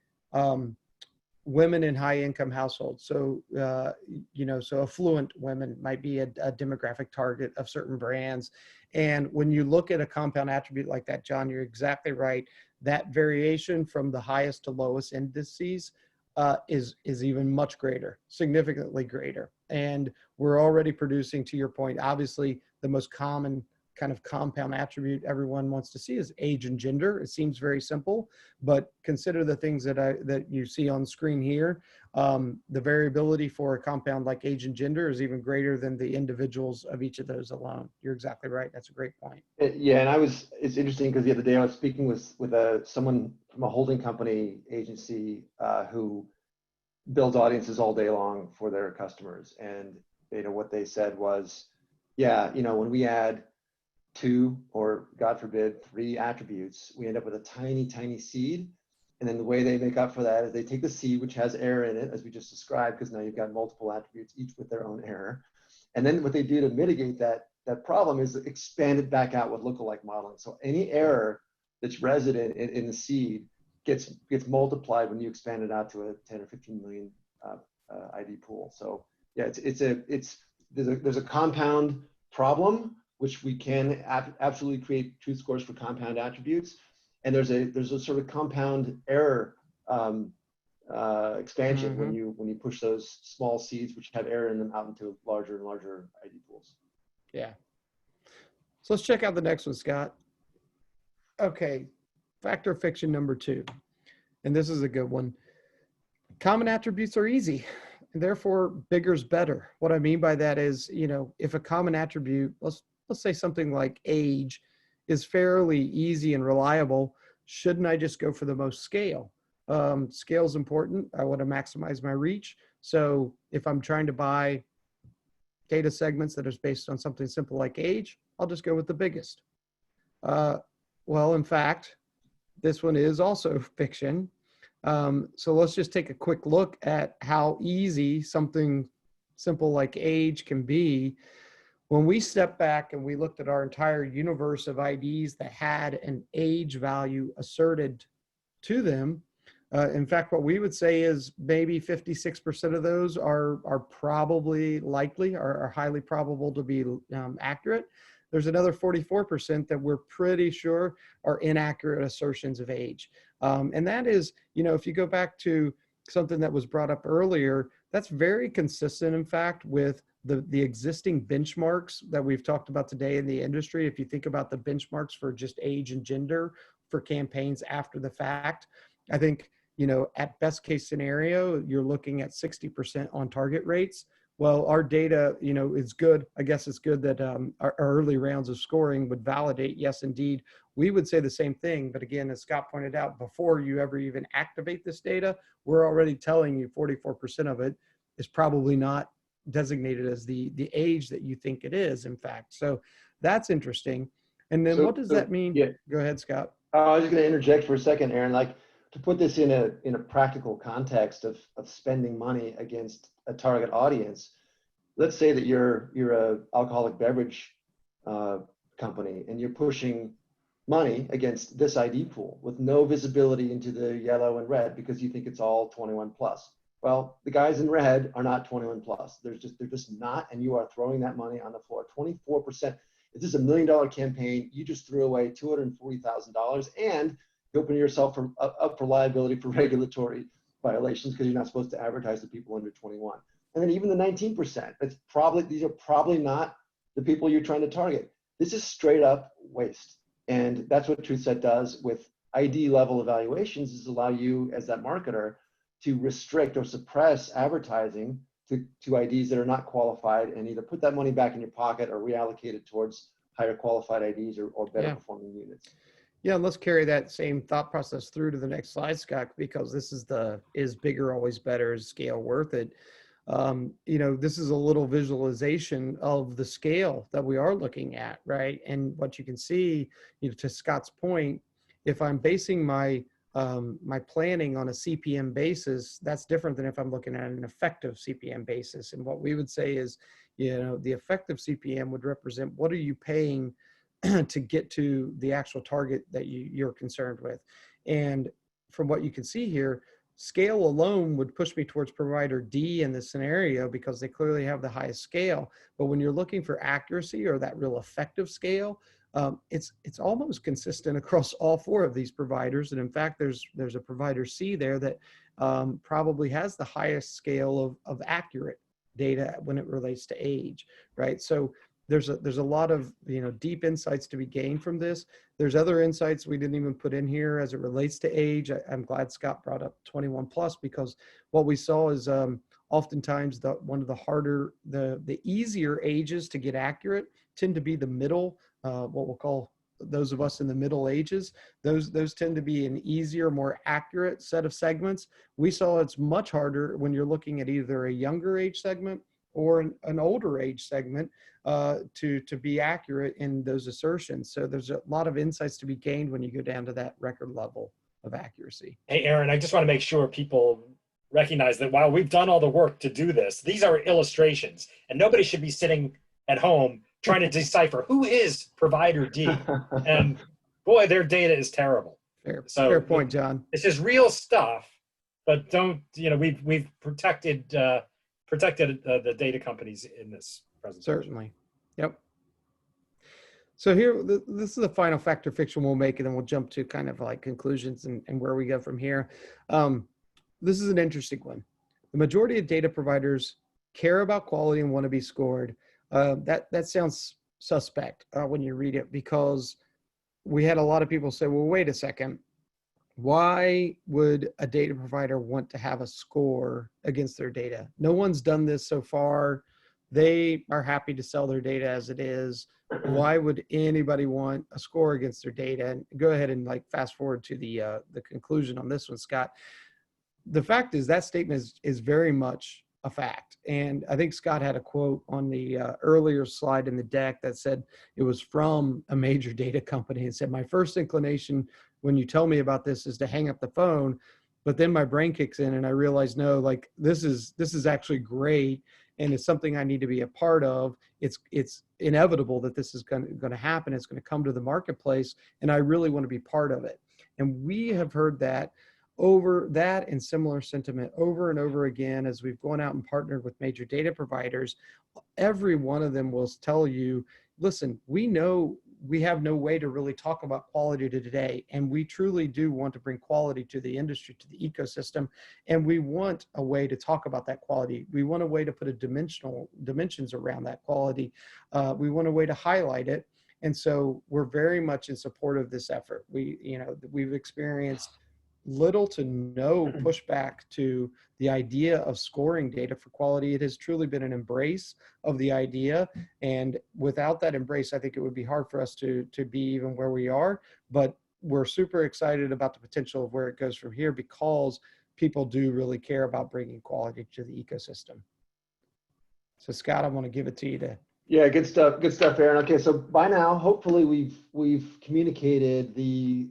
women in high income households. So, so affluent women might be a demographic target of certain brands. And when you look at a compound attribute like that, John, you're exactly right. That variation from the highest to lowest indices is even much greater, significantly greater. And we're already producing, to your point, obviously the most common kind of compound attribute everyone wants to see is age and gender. It seems very simple, but consider the things that you see on screen here. The variability for a compound like age and gender is even greater than the individuals of each of those alone. You're exactly right. That's a great point.
Yeah, and it's interesting because the other day I was speaking with someone from a holding company agency who builds audiences all day long for their customers. And what they said was, when we add 2 or God forbid 3 attributes, we end up with a tiny, tiny seed. And then the way they make up for that is they take the seed, which has error in it, as we just described, because now you've got multiple attributes, each with their own error. And then what they do to mitigate that problem is expand it back out with lookalike modeling. So any error that's resident in the seed gets multiplied when you expand it out to a 10 or 15 million ID pool. So yeah, there's a compound problem, which we can absolutely create truth scores for compound attributes, and there's a sort of compound error expansion when you push those small seeds which have error in them out into larger and larger ID pools.
Yeah. So let's check out the next one, Scott. Okay, fact or fiction number 2, and this is a good one. Common attributes are easy, and therefore bigger's better. What I mean by that is, if a common attribute, let's say something like age, is fairly easy and reliable, shouldn't I just go for the most scale? Scale is important. I want to maximize my reach. So if I'm trying to buy data segments that is based on something simple like age, I'll just go with the biggest. Well, in fact, this one is also fiction. So let's just take a quick look at how easy something simple like age can be. when we stepped back and we looked at our entire universe of IDs that had an age value asserted to them, in fact, what we would say is maybe 56% of those are probably likely, are highly probable to be accurate. There's another 44% that we're pretty sure are inaccurate assertions of age. And that is, if you go back to something that was brought up earlier, that's very consistent, in fact, with the existing benchmarks that we've talked about today in the industry. If you think about the benchmarks for just age and gender for campaigns after the fact, I think, at best case scenario, you're looking at 60% on target rates. Well, our data, is good. I guess it's good that our early rounds of scoring would validate, yes, indeed, we would say the same thing. But again, as Scott pointed out, before you ever even activate this data, we're already telling you 44% of it is probably not designated as the age that you think it is, in fact. So that's interesting. And then what does that mean?
Yeah.
Go ahead, Scott.
I was just going to interject for a second, Aaron. Like, to put this in a practical context of spending money against a target audience, let's say that you're a alcoholic beverage company and you're pushing money against this ID pool with no visibility into the yellow and red because you think it's all 21 plus. Well, the guys in red are not 21 plus. They're just not, and you are throwing that money on the floor. 24%. If this is $1 million campaign, you just threw away $240,000, and you open yourself up for liability for regulatory violations because you're not supposed to advertise to people under 21. And then even the 19%, these are probably not the people you're trying to target. This is straight up waste. And that's what Truthset does with ID level evaluations, is allow you as that marketer to restrict or suppress advertising to IDs that are not qualified, and either put that money back in your pocket or reallocate it towards higher qualified IDs or better performing units.
Yeah, and let's carry that same thought process through to the next slide, Scott, because this is is bigger always better, is scale worth it? This is a little visualization of the scale that we are looking at, right? And what you can see, to Scott's point, if I'm basing my planning on a CPM basis, that's different than if I'm looking at an effective CPM basis. And what we would say is, the effective CPM would represent what are you paying to get to the actual target that you're concerned with. And from what you can see here, scale alone would push me towards provider D in this scenario because they clearly have the highest scale. But when you're looking for accuracy or that real effective scale, it's almost consistent across all four of these providers. And in fact, there's a provider C there that probably has the highest scale of accurate data when it relates to age, right? So there's a lot of deep insights to be gained from this. There's other insights we didn't even put in here as it relates to age. I'm glad Scott brought up 21 plus, because what we saw is oftentimes one of the harder, the easier ages to get accurate tend to be the middle, what we'll call those of us in the middle ages. Those tend to be an easier, more accurate set of segments. We saw it's much harder when you're looking at either a younger age segment or an older age segment to be accurate in those assertions. So there's a lot of insights to be gained when you go down to that record level of accuracy.
Hey, Aaron, I just want to make sure people recognize that while we've done all the work to do this, these are illustrations, and nobody should be sitting at home trying to decipher who is provider D. And boy, their data is terrible.
Fair point, John.
This is real stuff, but don't, we've protected the data companies in this presentation.
Certainly. Yep. So here, this is the final fact or fiction we'll make, and then we'll jump to kind of like conclusions and where we go from here. This is an interesting one. The majority of data providers care about quality and want to be scored. That sounds suspect when you read it, because we had a lot of people say, well, wait a second. Why would a data provider want to have a score against their data? No one's done this so far. They are happy to sell their data as it is. Why would anybody want a score against their data? And go ahead and fast forward to the conclusion on this one, Scott. The fact is that statement is very much a fact. And I think Scott had a quote on the earlier slide in the deck that said it was from a major data company. It said, my first inclination when you tell me about this is to hang up the phone, but then my brain kicks in and I realize, no, this is actually great. and it's something I need to be a part of. It's inevitable that this is going to happen. It's going to come to the marketplace, and I really want to be part of it. And we have heard that over that and similar sentiment over and over again as we've gone out and partnered with major data providers. Every one of them will tell you, listen, we know we have no way to really talk about quality today, and we truly do want to bring quality to the industry, to the ecosystem, and we want a way to talk about that quality. We want a way to put a dimensions around that quality. We want a way to highlight it, and so we're very much in support of this effort. We've experienced little to no pushback to the idea of scoring data for quality. It has truly been an embrace of the idea. And without that embrace, I think it would be hard for us to be even where we are. But we're super excited about the potential of where it goes from here, because people do really care about bringing quality to the ecosystem. So Scott, I want to give it to you to.
Yeah, good stuff, Aaron. Okay, so by now, hopefully we've communicated the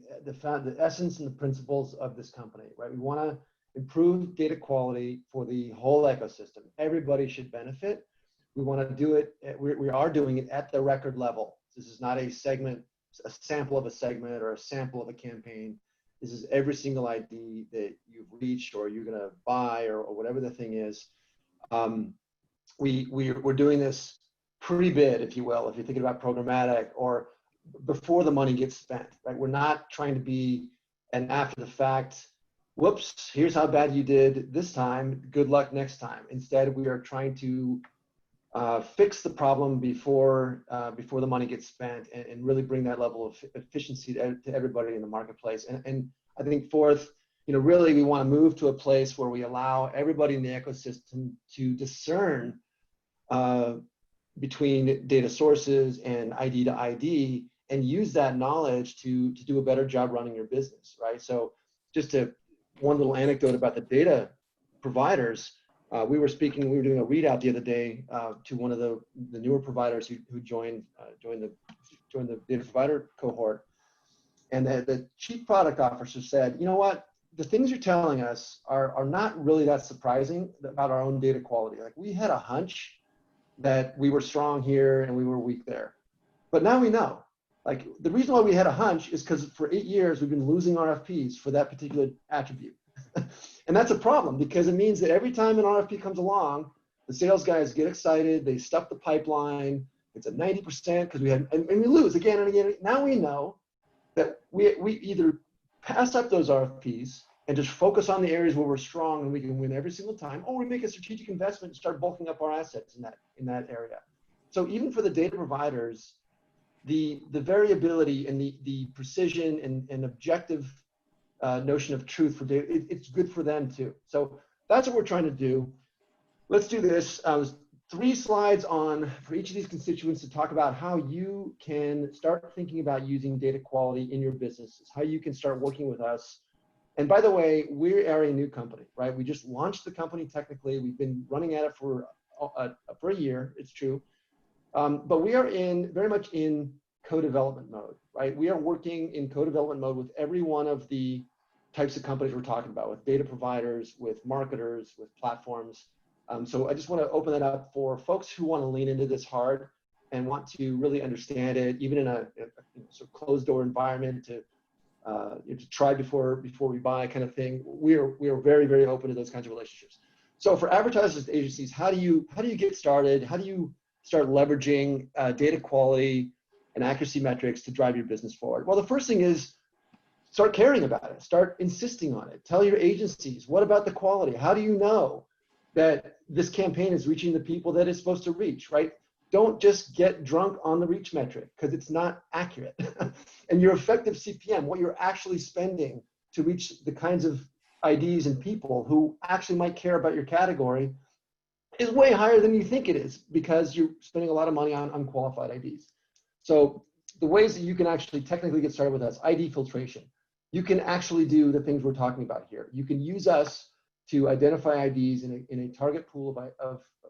essence and the principles of this company, right? We want to improve data quality for the whole ecosystem. Everybody should benefit. We want to do it. We are doing it at the record level. This is not a sample of a segment or a sample of a campaign. This is every single ID that you've reached or you're going to buy or whatever the thing is. We're doing this pre-bid, if you will, if you're thinking about programmatic, or before the money gets spent, right? We're not trying to be an after the fact, whoops, here's how bad you did this time, good luck next time. Instead, we are trying to fix the problem before the money gets spent, and really bring that level of efficiency to everybody in the marketplace. And I think fourth, really we want to move to a place where we allow everybody in the ecosystem to discern between data sources and ID to ID, and use that knowledge to do a better job running your business, right? So just one little anecdote about the data providers. We were doing a readout the other day to one of the newer providers who joined the data provider cohort. And the chief product officer said, you know what, the things you're telling us are not really that surprising about our own data quality. Like, we had a hunch that we were strong here and we were weak there. But now we know. Like, the reason why we had a hunch is because for 8 years, we've been losing RFPs for that particular attribute. And that's a problem, because it means that every time an RFP comes along, the sales guys get excited, they stuff the pipeline, it's a 90% because and we lose again and again. Now we know that we either pass up those RFPs and just focus on the areas where we're strong and we can win every single time, or we make a strategic investment and start bulking up our assets in that area. So even for the data providers, the variability and the precision and objective notion of truth for data, it's good for them too. So that's what we're trying to do. Let's do this. 3 slides for each of these constituents to talk about how you can start thinking about using data quality in your businesses, how you can start working with us. And by the way, we are a new company, right? We just launched the company technically. We've been running at it for a year, it's true. But we are very much in co-development mode, right? We are working in co-development mode with every one of the types of companies we're talking about, with data providers, with marketers, with platforms. So I just want to open that up for folks who want to lean into this hard and want to really understand it, even in a sort of closed door environment, to try before we buy kind of thing. We are very, very open to those kinds of relationships. So for advertisers and agencies, how do you get started? How do you start leveraging data quality and accuracy metrics to drive your business forward? Well, the first thing is start caring about it. Start insisting on it. Tell your agencies, what about the quality? How do you know that this campaign is reaching the people that it's supposed to reach, right? Don't just get drunk on the reach metric, because it's not accurate. And your effective CPM, what you're actually spending to reach the kinds of IDs and people who actually might care about your category, is way higher than you think it is, because you're spending a lot of money on unqualified IDs. So the ways that you can actually technically get started with us: ID filtration. You can actually do the things we're talking about here. You can use us to identify IDs in a target pool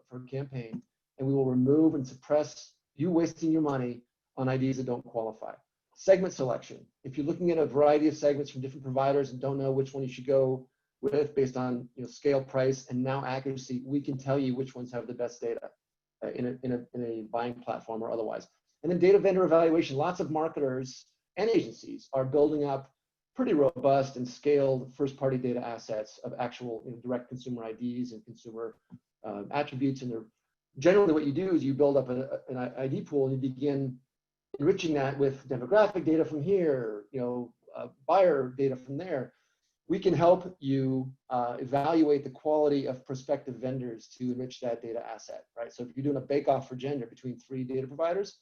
for a campaign, and we will remove and suppress you wasting your money on IDs that don't qualify. Segment selection. If you're looking at a variety of segments from different providers and don't know which one you should go with based on scale, price, and now accuracy. We can tell you which ones have the best data in a buying platform or otherwise. And then data vendor evaluation. Lots of marketers and agencies are building up pretty robust and scaled first-party data assets of actual direct consumer IDs and consumer attributes. And they're generally what you do is you build up an ID pool and you begin enriching that with demographic data from here, buyer data from there. We can help you evaluate the quality of prospective vendors to enrich that data asset, right? So if you're doing a bake-off for gender between 3 data providers,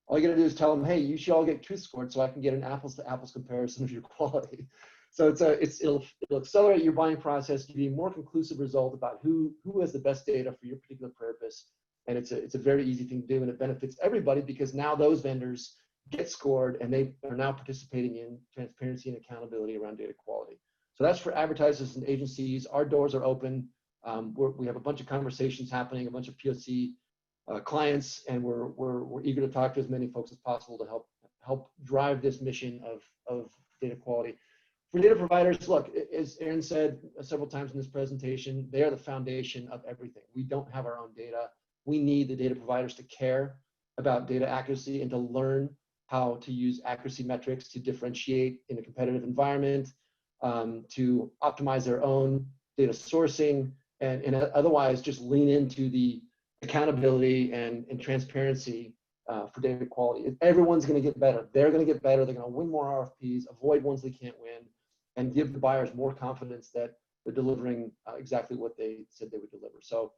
all you got to do is tell them, hey, you should all get truth scored so I can get an apples-to-apples comparison of your quality. So it'll accelerate your buying process, give you a more conclusive result about who has the best data for your particular purpose. And it's a very easy thing to do, and it benefits everybody because now those vendors get scored and they are now participating in transparency and accountability around data quality. So that's for advertisers and agencies. Our doors are open. We have a bunch of conversations happening, a bunch of POC clients, and we're eager to talk to as many folks as possible to help drive this mission of data quality. For data providers, look, as Aaron said several times in this presentation, they are the foundation of everything. We don't have our own data. We need the data providers to care about data accuracy and to learn how to use accuracy metrics to differentiate in a competitive environment, to optimize their own data sourcing, and otherwise just lean into the accountability and transparency for data quality. Everyone's going to get better. They're going to get better. They're going to win more RFPs, avoid ones they can't win, and give the buyers more confidence that they're delivering exactly what they said they would deliver. So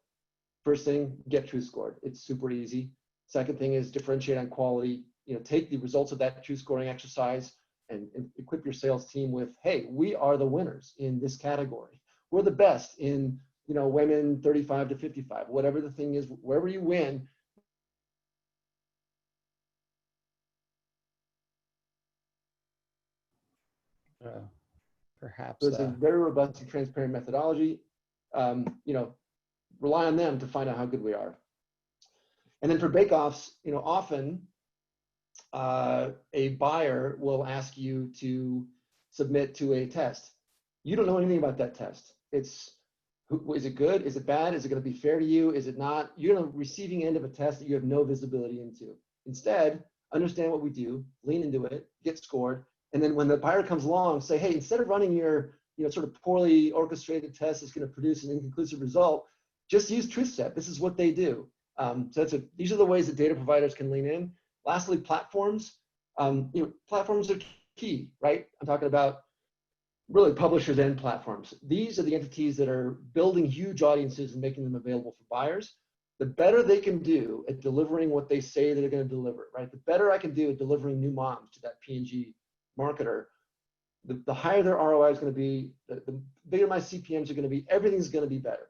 first thing, get truth scored. It's super easy. Second thing is differentiate on quality. Take the results of that truth scoring exercise and equip your sales team with, hey, we are the winners in this category. We're the best in women 35 to 55, whatever the thing is, wherever you win.
Perhaps.
There's a very robust and transparent methodology. Rely on them to find out how good we are. And then for bake-offs, often a buyer will ask you to submit to a test. You don't know anything about that test. Is it good? Is it bad? Is it going to be fair to you? Is it not? You're on the receiving end of a test that you have no visibility into. Instead, understand what we do, lean into it, get scored, and then when the buyer comes along, say, hey, instead of running your sort of poorly orchestrated test that's going to produce an inconclusive result, just use Truthset. This is what they do. So these are the ways that data providers can lean in. Lastly, platforms. Platforms are key, right? I'm talking about really publishers and platforms. These are the entities that are building huge audiences and making them available for buyers. The better they can do at delivering what they say they're going to deliver, right? The better I can do at delivering new moms to that P&G marketer, the higher their ROI is going to be, the bigger my CPMs are going to be, everything's going to be better.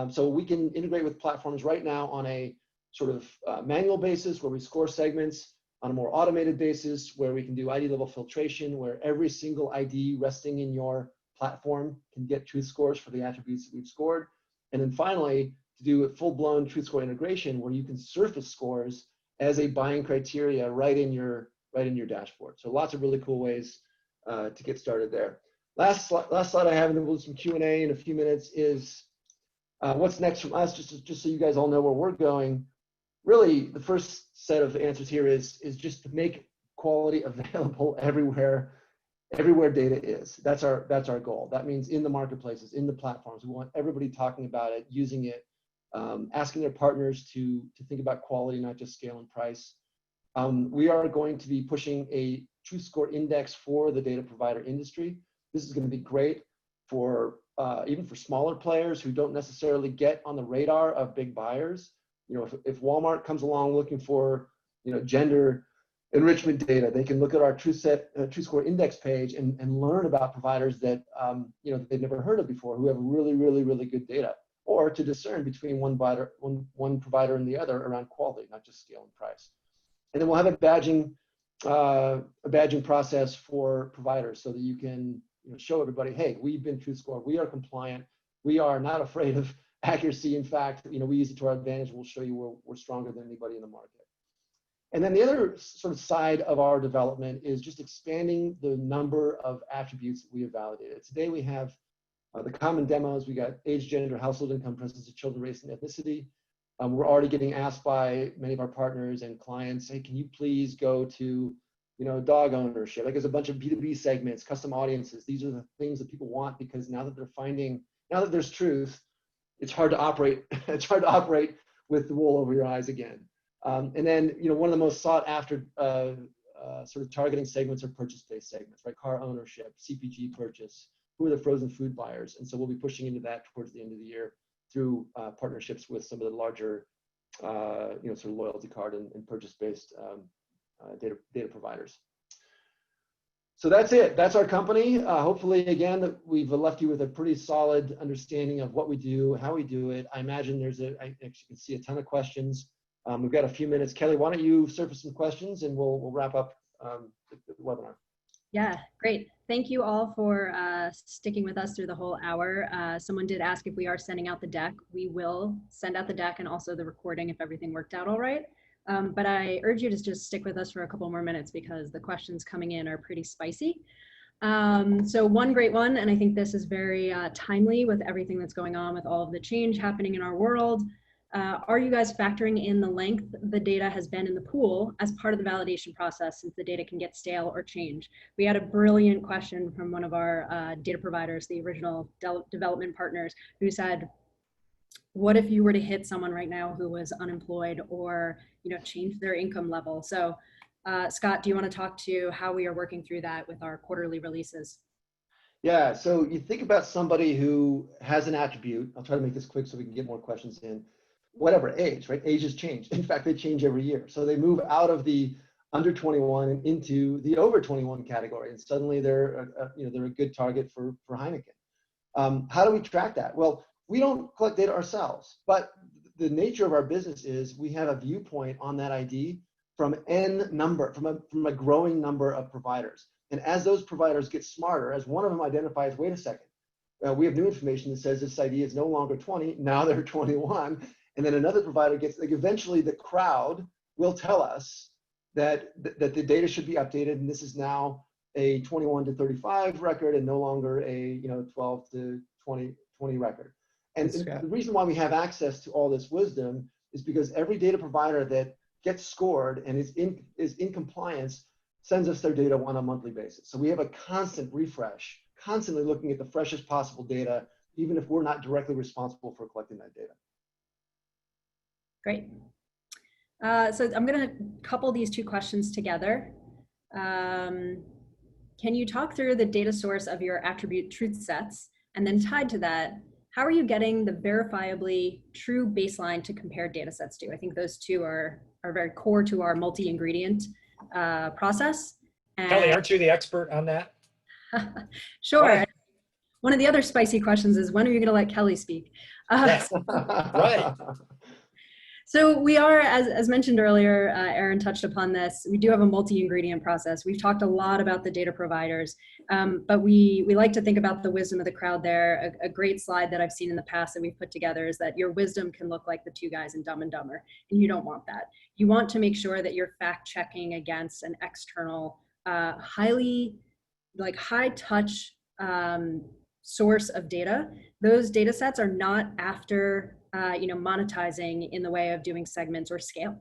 So we can integrate with platforms right now on a sort of manual basis where we score segments, on a more automated basis where we can do ID level filtration, where every single ID resting in your platform can get truth scores for the attributes that we've scored. And then finally, to do a full-blown truth score integration where you can surface scores as a buying criteria right in your dashboard. So lots of really cool ways to get started there. Last slide I have, and then we'll do some Q&A in a few minutes, is what's next from us, just so you guys all know where we're going. Really, the first set of answers here is just to make quality available everywhere data is. That's our goal. That means in the marketplaces, in the platforms. We want everybody talking about it, using it, asking their partners to think about quality, not just scale and price. We are going to be pushing a truth score index for the data provider industry. This is going to be great for even for smaller players who don't necessarily get on the radar of big buyers. If Walmart comes along looking for, gender enrichment data, they can look at our Truthset Truth Score Index page and learn about providers that, that they've never heard of before, who have really, really, really good data, or to discern between one provider and the other around quality, not just scale and price. And then we'll have a badging process for providers so that you can show everybody, hey, we've been Truth Score, we are compliant, we are not afraid of accuracy. In fact, we use it to our advantage. We'll show you we're stronger than anybody in the market. And then the other sort of side of our development is just expanding the number of attributes that we have validated. Today we have The common demos, we got age, gender, household income, presence of children, race, and ethnicity. We're already getting asked by many of our partners and clients, hey, can you please go to, dog ownership? Like there's a bunch of B2B segments, custom audiences. These are the things that people want because now that there's truth, it's hard to operate. It's hard to operate with the wool over your eyes again. And then, one of the most sought after sort of targeting segments are purchase-based segments, right? Car ownership, CPG purchase, who are the frozen food buyers? And so we'll be pushing into that towards the end of the year through partnerships with some of the larger, sort of loyalty card and purchase-based data providers. So that's it. That's our company. Hopefully, again, we've left you with a pretty solid understanding of what we do, how we do it. I imagine I actually can see a ton of questions. We've got a few minutes. Kelly, why don't you surface some questions and we'll wrap up the webinar.
Yeah, great. Thank you all for sticking with us through the whole hour. Someone did ask if we are sending out the deck. We will send out the deck and also the recording if everything worked out all right. But I urge you to just stick with us for a couple more minutes because the questions coming in are pretty spicy. So one great one, and I think this is very timely with everything that's going on with all of the change happening in our world. Are you guys factoring in the length the data has been in the pool as part of the validation process since the data can get stale or change? We had a brilliant question from one of our data providers, the original development partners, who said, what if you were to hit someone right now who was unemployed or change their income level? So Scott, do you want to talk to how we are working through that with our quarterly releases?
Yeah, so you think about somebody who has an attribute. I'll try to make this quick so we can get more questions in. Whatever age, right? Ages change. In fact, they change every year. So they move out of the under 21 and into the over 21 category, and suddenly they're a good target for Heineken. How do we track that? Well, we don't collect data ourselves, but the nature of our business is we have a viewpoint on that ID from N number, from a growing number of providers. And as those providers get smarter, as one of them identifies, wait a second, we have new information that says this ID is no longer 20, now they're 21. And then another provider gets, like eventually the crowd will tell us that the data should be updated and this is now a 21 to 35 record and no longer a 12 to 20 record. And the reason why we have access to all this wisdom is because every data provider that gets scored and is in compliance sends us their data on a monthly basis. So we have a constant refresh, constantly looking at the freshest possible data, even if we're not directly responsible for collecting that data.
Great. So I'm going to couple these two questions together. Can you talk through the data source of your attribute truth sets? And then tied to that, how are you getting the verifiably true baseline to compare data sets to? I think those two are very core to our multi-ingredient process. And
Kelly, aren't you the expert on that?
Sure.
Right.
One of the other spicy questions is, when are you going to let Kelly speak?
Yes. Right.
So we are, as mentioned earlier, Aaron touched upon this, we do have a multi-ingredient process. We've talked a lot about the data providers, but we like to think about the wisdom of the crowd there. A great slide that I've seen in the past that we've put together is that your wisdom can look like the two guys in Dumb and Dumber, and you don't want that. You want to make sure that you're fact checking against an external, high touch source of data. Those data sets are not after monetizing in the way of doing segments or scale.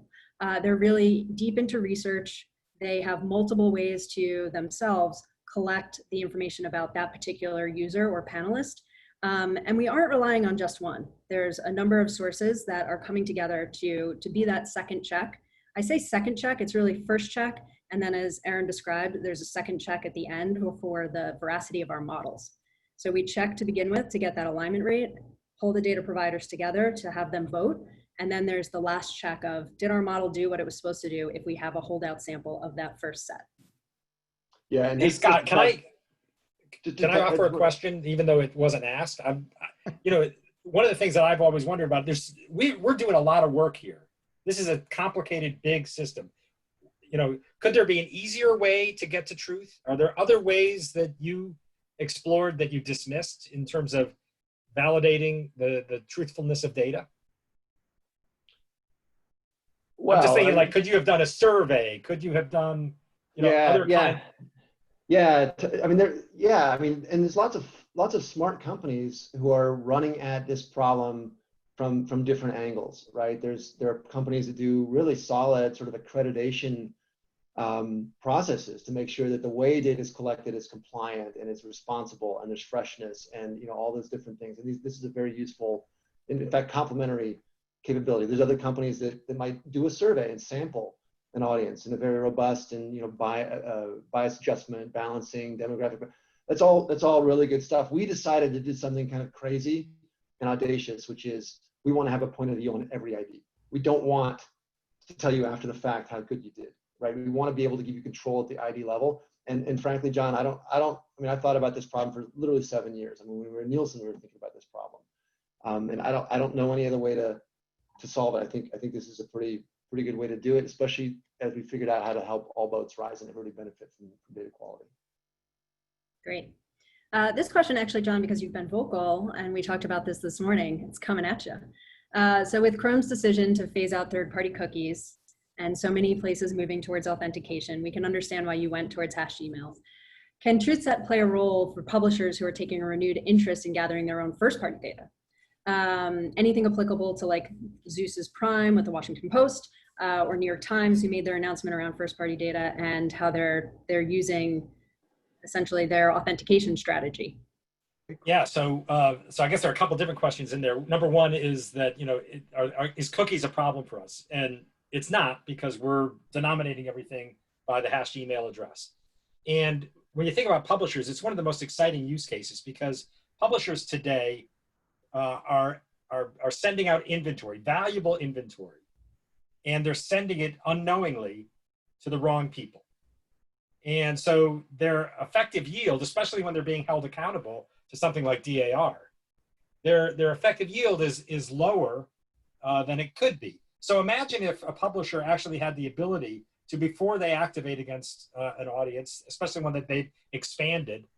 They're really deep into research. They have multiple ways to themselves collect the information about that particular user or panelist. And we aren't relying on just one. There's a number of sources that are coming together to be that second check. I say second check, it's really first check. And then as Aaron described, there's a second check at the end for the veracity of our models. So we check to begin with to get that alignment rate, pull the data providers together to have them vote. And then there's the last check of, did our model do what it was supposed to do if we have a holdout sample of that first set?
Yeah. And
hey, Scott, can I offer a question, even though it wasn't asked? One of the things that I've always wondered about, we're doing a lot of work here. This is a complicated, big system. Could there be an easier way to get to truth? Are there other ways that you explored that you dismissed in terms of validating the truthfulness of data? Well, I'm just thinking, could you have done a survey? Could you have done, other kind?
Yeah. And there's lots of lots of smart companies who are running at this problem from different angles, right? There are companies that do really solid sort of accreditation processes to make sure that the way data is collected is compliant and it's responsible and there's freshness and all those different things. And this is a very useful, in fact, complementary capability. There's other companies that might do a survey and sample an audience in a very robust and bias adjustment, balancing, demographic. That's all really good stuff. We decided to do something kind of crazy and audacious, which is we want to have a point of view on every ID. We don't want to tell you after the fact how good you did, right? We want to be able to give you control at the ID level. And frankly, John, I thought about this problem for literally 7 years. I mean, when we were in Nielsen, we were thinking about this problem. And I don't know any other way to solve it. I think this is a pretty good way to do it, especially as we figured out how to help all boats rise and everybody benefit from data quality.
Great. This question actually, John, because you've been vocal and we talked about this morning, it's coming at you. So with Chrome's decision to phase out third-party cookies and so many places moving towards authentication, we can understand why you went towards hashed emails. Can Truthset play a role for publishers who are taking a renewed interest in gathering their own first-party data? Anything applicable to like Zeus's Prime with the Washington Post or New York Times, who made their announcement around first-party data and how they're using essentially their authentication strategy?
Yeah, so I guess there are a couple different questions in there. Number one is that is cookies a problem for us? And it's not, because we're denominating everything by the hashed email address. And when you think about publishers, it's one of the most exciting use cases, because publishers today are sending out inventory, valuable inventory, and they're sending it unknowingly to the wrong people. And so their effective yield, especially when they're being held accountable to something like DAR, their effective yield is lower than it could be. So imagine if a publisher actually had the ability to, before they activate against an audience, especially one that they've expanded,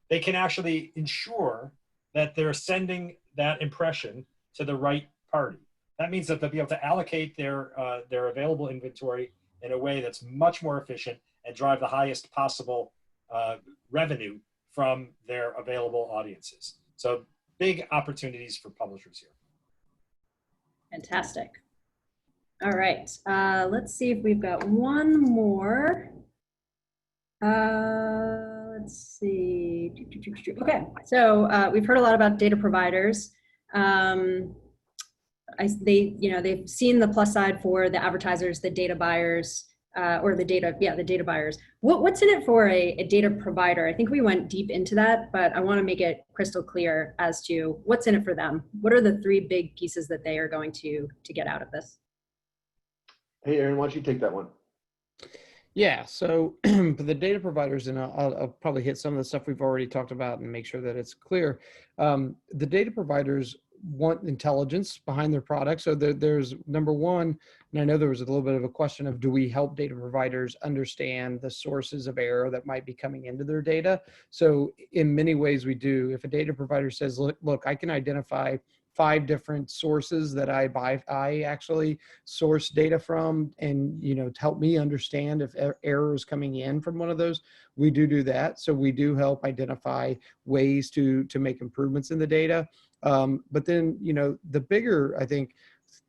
they can actually ensure that they're sending that impression to the right party. That means that they'll be able to allocate their available inventory in a way that's much more efficient and drive the highest possible revenue from their available audiences. So big opportunities for publishers here.
Fantastic. All right, let's see if we've got one more. Let's see. Okay, so we've heard a lot about data providers. They've seen the plus side for the advertisers, the data buyers, or the data buyers. What's in it for a data provider? I think we went deep into that, but I want to make it crystal clear as to what's in it for them. What are the three big pieces that they are going to get out of this?
Hey, Aaron, why don't you take that one?
Yeah, so for the data providers, and I'll probably hit some of the stuff we've already talked about and make sure that it's clear. The data providers want intelligence behind their product. So there's number one, and I know there was a little bit of a question of, do we help data providers understand the sources of error that might be coming into their data? So in many ways we do. If a data provider says, look, I can identify 5 different sources that I actually source data from, and to help me understand if error is coming in from one of those, we do that. So we do help identify ways to make improvements in the data. But then the bigger, I think,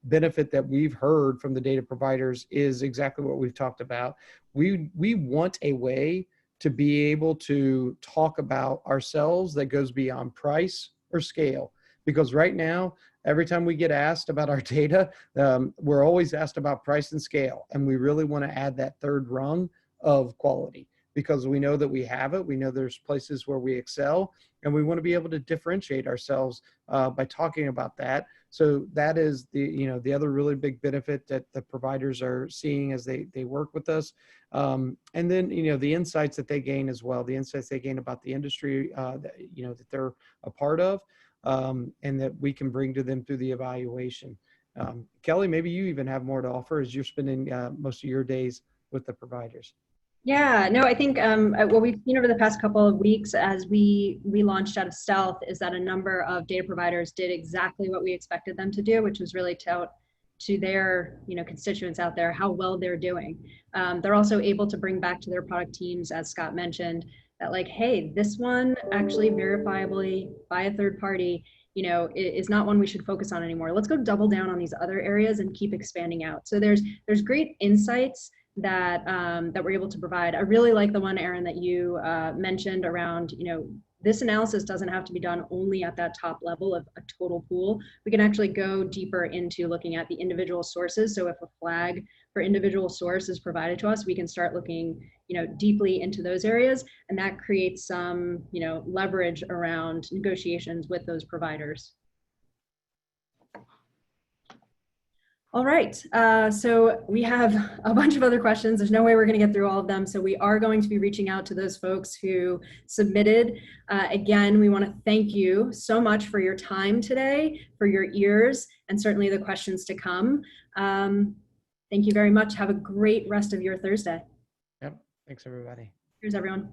benefit that we've heard from the data providers is exactly what we've talked about. We want a way to be able to talk about ourselves that goes beyond price or scale. Because right now, every time we get asked about our data, we're always asked about price and scale. And we really want to add that third rung of quality, because we know that we have it. We know there's places where we excel, and we want to be able to differentiate ourselves by talking about that. So that is the other really big benefit that the providers are seeing as they work with us. And then, the insights that they gain as well, the insights they gain about the industry that they're a part of. And that we can bring to them through the evaluation. Kelly, maybe you even have more to offer as you're spending most of your days with the providers.
Yeah, no, I think what we've seen over the past couple of weeks as we launched out of stealth is that a number of data providers did exactly what we expected them to do, which was really tout to their constituents out there how well they're doing. They're also able to bring back to their product teams, as Scott mentioned, that like, hey, this one actually verifiably by a third party, is not one we should focus on anymore. Let's go double down on these other areas and keep expanding out. So there's great insights that that we're able to provide. I really like the one, Aaron, that you mentioned around, this analysis doesn't have to be done only at that top level of a total pool. We can actually go deeper into looking at the individual sources. So if a flag for individual source is provided to us, we can start looking, deeply into those areas, and that creates some, leverage around negotiations with those providers. All right, so we have a bunch of other questions. There's no way we're going to get through all of them. So we are going to be reaching out to those folks who submitted. Again, we want to thank you so much for your time today, for your ears, and certainly the questions to come. Thank you very much. Have a great rest of your Thursday.
Yep. Thanks, everybody.
Cheers, everyone.